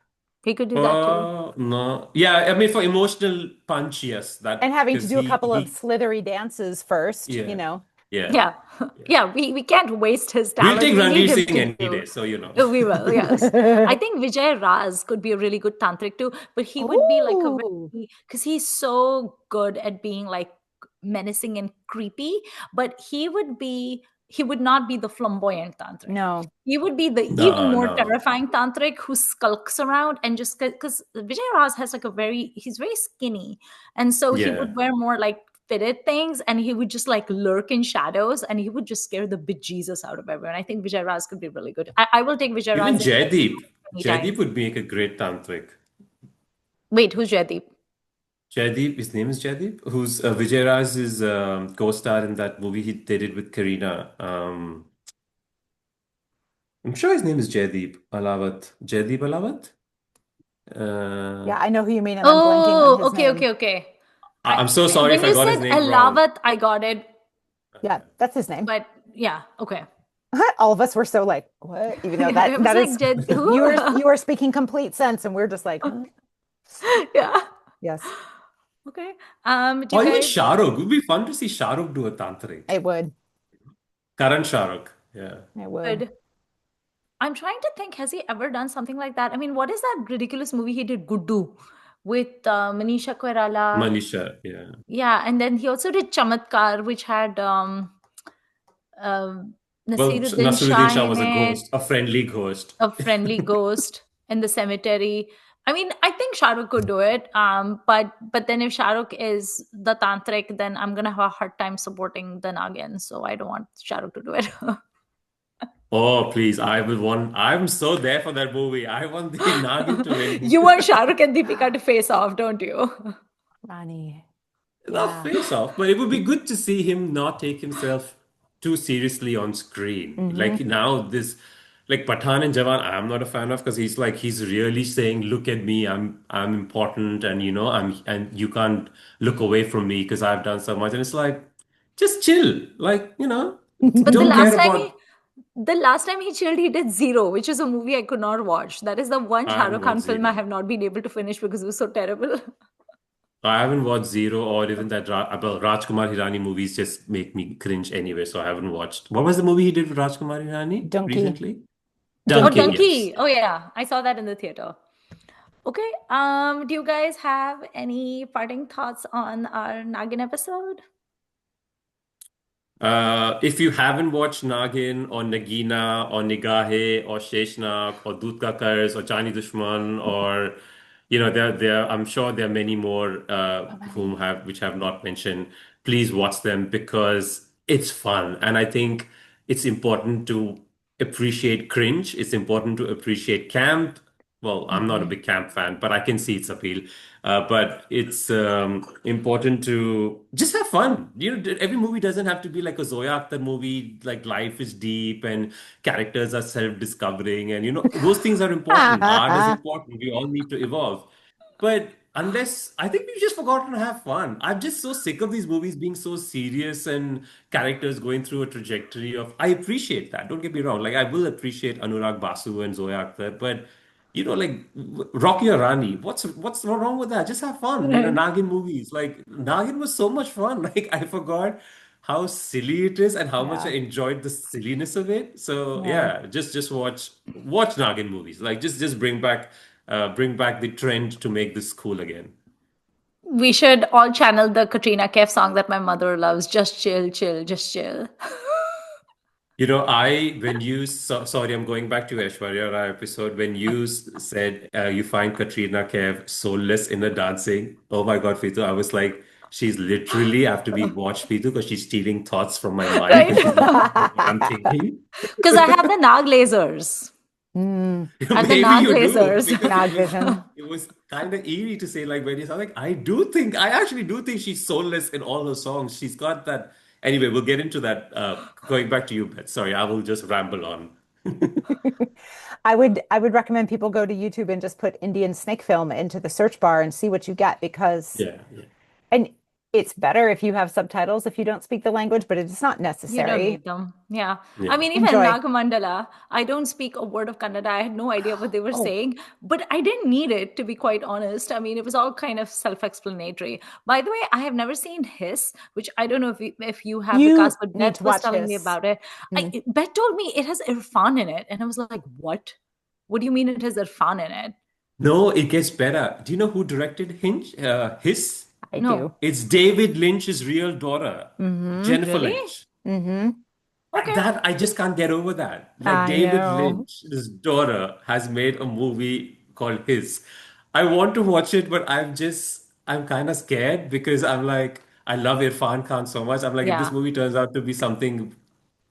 He could do that too. No. Yeah, I mean for emotional punch, yes. That And having to because do a couple of he slithery dances first, yeah. you know. Yeah. Yeah. We can't waste his We'll talent. take We need Ranveer him Singh to any do. day, so you know. We will, yes. I think Vijay Raz could be a really good tantric too, but he would be like a Ooh. very, because he's so good at being like menacing and creepy, but he would not be the flamboyant tantric. No. He would be the even more No. terrifying tantric who skulks around, and just because Vijay Raz has like he's very skinny, and so he would wear more like fitted things, and he would just like lurk in shadows, and he would just scare the bejesus out of everyone. I think Vijay Raz could be really good. I will take Vijay Even Raz Jaideep. anytime. Jaideep would make a great tantric. Wait, who's Jaideep? Jaideep, his name is Jaideep, who's Vijay Raz's co-star in that movie they did with Kareena. I'm sure his name is Jaideep Alawat. Jaideep Alawat? Yeah, I know who you mean, and I'm blanking on his name. Okay. I'm so sorry if I got his name When you said wrong. Alawat, I got it. Yeah, that's his name. But yeah, okay. All of us were so like, what? Even though that is you were speaking complete sense, and we're just like, huh? Yeah. Yes. Okay. Or even Shah Rukh. It would be fun to see Shah Rukh do a tantric. It would. Karan Shah Rukh. Yeah. It would. I'm trying to think, has he ever done something like that? I mean, what is that ridiculous movie he did, Guddu, with Manisha Koirala? Manisha, yeah. Yeah, and then he also did Chamatkar, which had Nasiruddin Shah was a ghost, a friendly ghost. A friendly ghost in the cemetery. I mean, I think Shah Rukh could do it. But then if Shah Rukh is the tantric, then I'm gonna have a hard time supporting the Nagin. So I don't want Shah Rukh to do it. Oh, please, I will want. I'm so there for that movie. I want the Nagin to win. You want Shah Rukh and Deepika to face off, don't you? Ronnie. Not Yeah. face off, but it would be good to see him not take himself too seriously on screen. Hmm. Like now, this, like Pathan and Jawan, I'm not a fan of because he's really saying, "Look at me, I'm important, and and you can't look away from me because I've done so much." And it's like, just chill, like But don't care about. the last time he chilled, he did Zero, which is a movie I could not watch. That is the one I Shah haven't Rukh Khan watched film I Zero. have not been able to finish because it was so terrible. I haven't watched Zero or even that well, Rajkumar Hirani movies just make me cringe anyway, so I haven't watched. What was the movie he did with Rajkumar Hirani Donkey. recently? Oh, Donkey, Donkey. yes. Donkey. Oh yeah, I saw that in the theater. Okay. Do you guys have any parting thoughts on our Nagin episode? If you haven't watched Nagin or Nagina or Nigahe or Sheshnak or Doot Ka Karz or Jaani Dushman or I'm sure there are many more So many. whom have which have not mentioned. Please watch them because it's fun, and I think it's important to appreciate cringe. It's important to appreciate camp. Well, I'm not a Hmm. big camp fan, but I can see its appeal. But it's important to just have fun. Every movie doesn't have to be like a Zoya Akhtar movie, like life is deep and characters are self-discovering, and those things are important. Art is important. We all need to evolve. But unless I think we've just forgotten to have fun. I'm just so sick of these movies being so serious and characters going through a trajectory of. I appreciate that. Don't get me wrong. Like I will appreciate Anurag Basu and Zoya Akhtar, but like Rocky or Rani, what's wrong with that? Just have fun. Right. Nagin movies. Like Nagin was so much fun. Like I forgot how silly it is and how much I Yeah. enjoyed the silliness of it. So Yeah. yeah, just watch Nagin movies. Like just bring back the trend to make this cool again. We should all channel the Katrina Kaif song that my mother loves. Just chill, chill, just chill. When you sorry, I'm going back to Aishwarya Rai episode. When you said you find Katrina Kaif soulless in the dancing, oh my God, Fitu, I was like, she's literally after we watch Fitu because she's stealing thoughts from my mind Right? because she's listening to what I'm thinking. Because I have the Nag lasers. Mm. I have the Maybe Nag you do lasers. because Nog vision. it was kind of eerie to say like when you sound like I actually do think she's soulless in all her songs. She's got that. Anyway, we'll get into that. Going back to you, Beth. Sorry, I will just ramble on. I would recommend people go to YouTube and just put Indian snake film into the search bar and see what you get because Yeah, yeah, and it's better if you have subtitles if you don't speak the language, but it's not You don't necessary. need them. Yeah. I yeah. mean, even Enjoy. Nagamandala, I don't speak a word of Kannada. I had no idea what they were Oh, saying, but I didn't need it, to be quite honest. I mean, it was all kind of self-explanatory. By the way, I have never seen Hiss, which I don't know if you have, Vikas, you but need Beth to was watch telling me his. about it. Mm. Beth told me it has Irfan in it, and I was like, what? What do you mean it has Irfan in it? No, it gets better. Do you know who directed Hinge? His? I No. do. It's David Lynch's real daughter, Mm-hmm. Jennifer Really? Lynch. Mm-hmm. Okay. That I just can't get over that. Like I David know. Lynch, his daughter, has made a movie called His. I want to watch it, but I'm kind of scared because I'm like, I love Irfan Khan so much. I'm like, if this Yeah. movie turns out to be something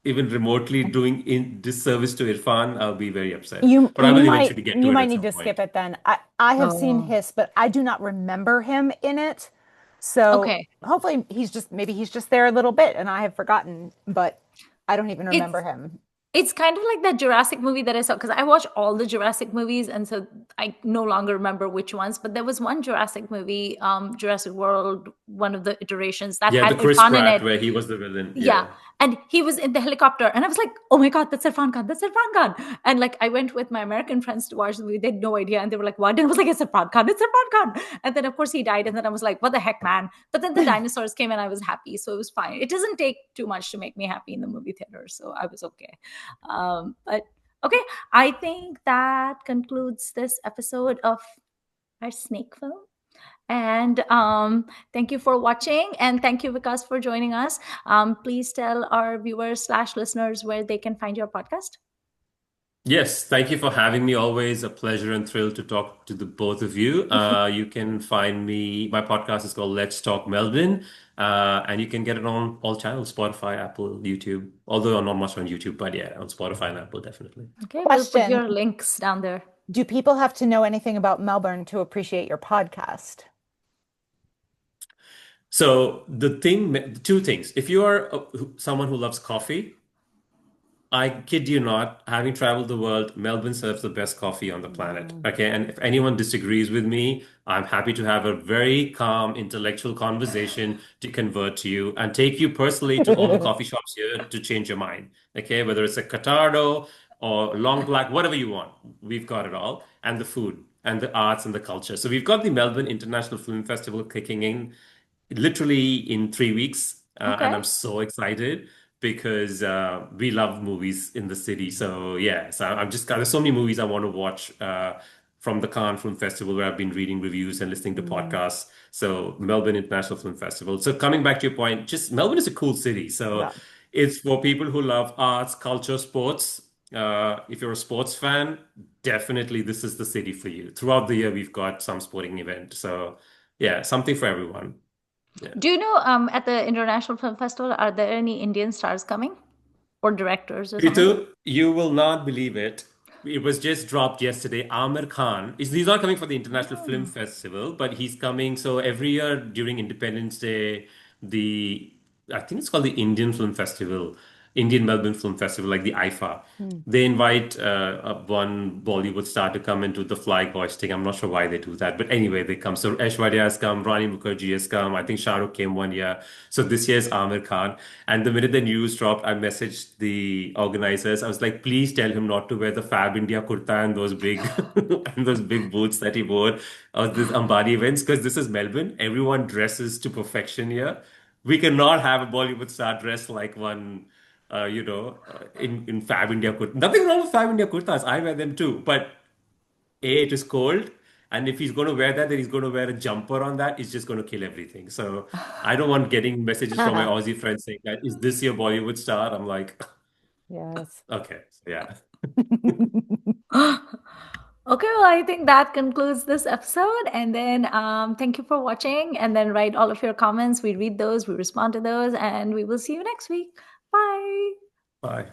even remotely doing in disservice to Irfan, I'll be very upset. You But I you will might eventually get you to it might at need some to skip point. it then. I have seen Oh, his, but I do not remember him in it. So okay. hopefully maybe he's just there a little bit and I have forgotten, but I don't even remember It's him. It's kind of like that Jurassic movie that I saw because I watch all the Jurassic movies, and so I no longer remember which ones. But there was one Jurassic movie, Jurassic World, one of the iterations that Yeah, the had Chris Irfan in Pratt it. where he was the villain. Yeah. Yeah. And he was in the helicopter. And I was like, oh my God, that's Irfan Khan. That's Irfan Khan. And like, I went with my American friends to watch the movie. They had no idea. And they were like, what? And I was like, it's Irfan Khan. It's Irfan Khan. And then, of course, he died. And then I was like, what the heck, man? But then the dinosaurs came and I was happy. So it was fine. It doesn't take too much to make me happy in the movie theater. So I was okay. But okay, I think that concludes this episode of our snake film. And thank you for watching. And thank you, Vikas, for joining us. Please tell our viewers/listeners where they can find your podcast. Yes, thank you for having me. Always a pleasure and thrill to talk to the both of you. You can find me, my podcast is called Let's Talk Melbourne, and you can get it on all channels, Spotify, Apple, YouTube. Although I'm not much on YouTube, but yeah, on Spotify and Apple, definitely. Okay, we'll put Question, your links down there. do people have to know anything about Melbourne to appreciate your podcast? So two things. If you are someone who loves coffee, I kid you not, having traveled the world, Melbourne serves the best coffee on the planet. Mm. Okay. And if anyone disagrees with me, I'm happy to have a very calm, intellectual conversation to convert to you and take you personally to all the coffee shops here to change your mind. Okay. Whether it's a Catardo or Long Black, whatever you want, we've got it all. And the food and the arts and the culture. So we've got the Melbourne International Film Festival kicking in literally in 3 weeks. And Okay. I'm so excited because we love movies in the city. So yeah, so I'm just there's so many movies I want to watch from the Cannes Film Festival where I've been reading reviews and listening to Mm. podcasts. So Melbourne International Film Festival. So coming back to your point, just Melbourne is a cool city. So Yeah. it's for people who love arts, culture, sports. If you're a sports fan, definitely this is the city for you. Throughout the year, we've got some sporting event. So yeah, something for everyone. Yeah. Do you know at the International Film Festival, are there any Indian stars coming or directors or something? Ritu, you will not believe it. It was just dropped yesterday. Amir Khan he's not coming for the International Film Oh, Festival, but he's coming. So every year during Independence Day, the I think it's called the Indian Film Festival, Indian Melbourne Film Festival, like the IFA. Mm. They invite one Bollywood star to come and do the flag hoisting. I'm not sure why they do that, but anyway, they come. So Aishwarya has come, Rani Mukherjee has come. I think Shah Rukh came one year. So this year's Amir Khan. And the minute the news dropped, I messaged the organizers. I was like, please tell him not to wear the Fab India kurta and those big and those big boots that he wore at this Ambani events, because this is Melbourne. Everyone dresses to perfection here. We cannot have a Bollywood star dressed like one in Fab India kurta. Nothing wrong with Fab India kurtas. I wear them too. But A, it is cold. And if he's going to wear that, then he's going to wear a jumper on that. It's just going to kill everything. So I don't want getting messages from my Aussie friends saying that, is this your Bollywood star? I'm like, Yes. okay. So yeah. okay, well, I think that concludes this episode. And then thank you for watching. And then write all of your comments. We read those, we respond to those, and we will see you next week. Bye. Bye.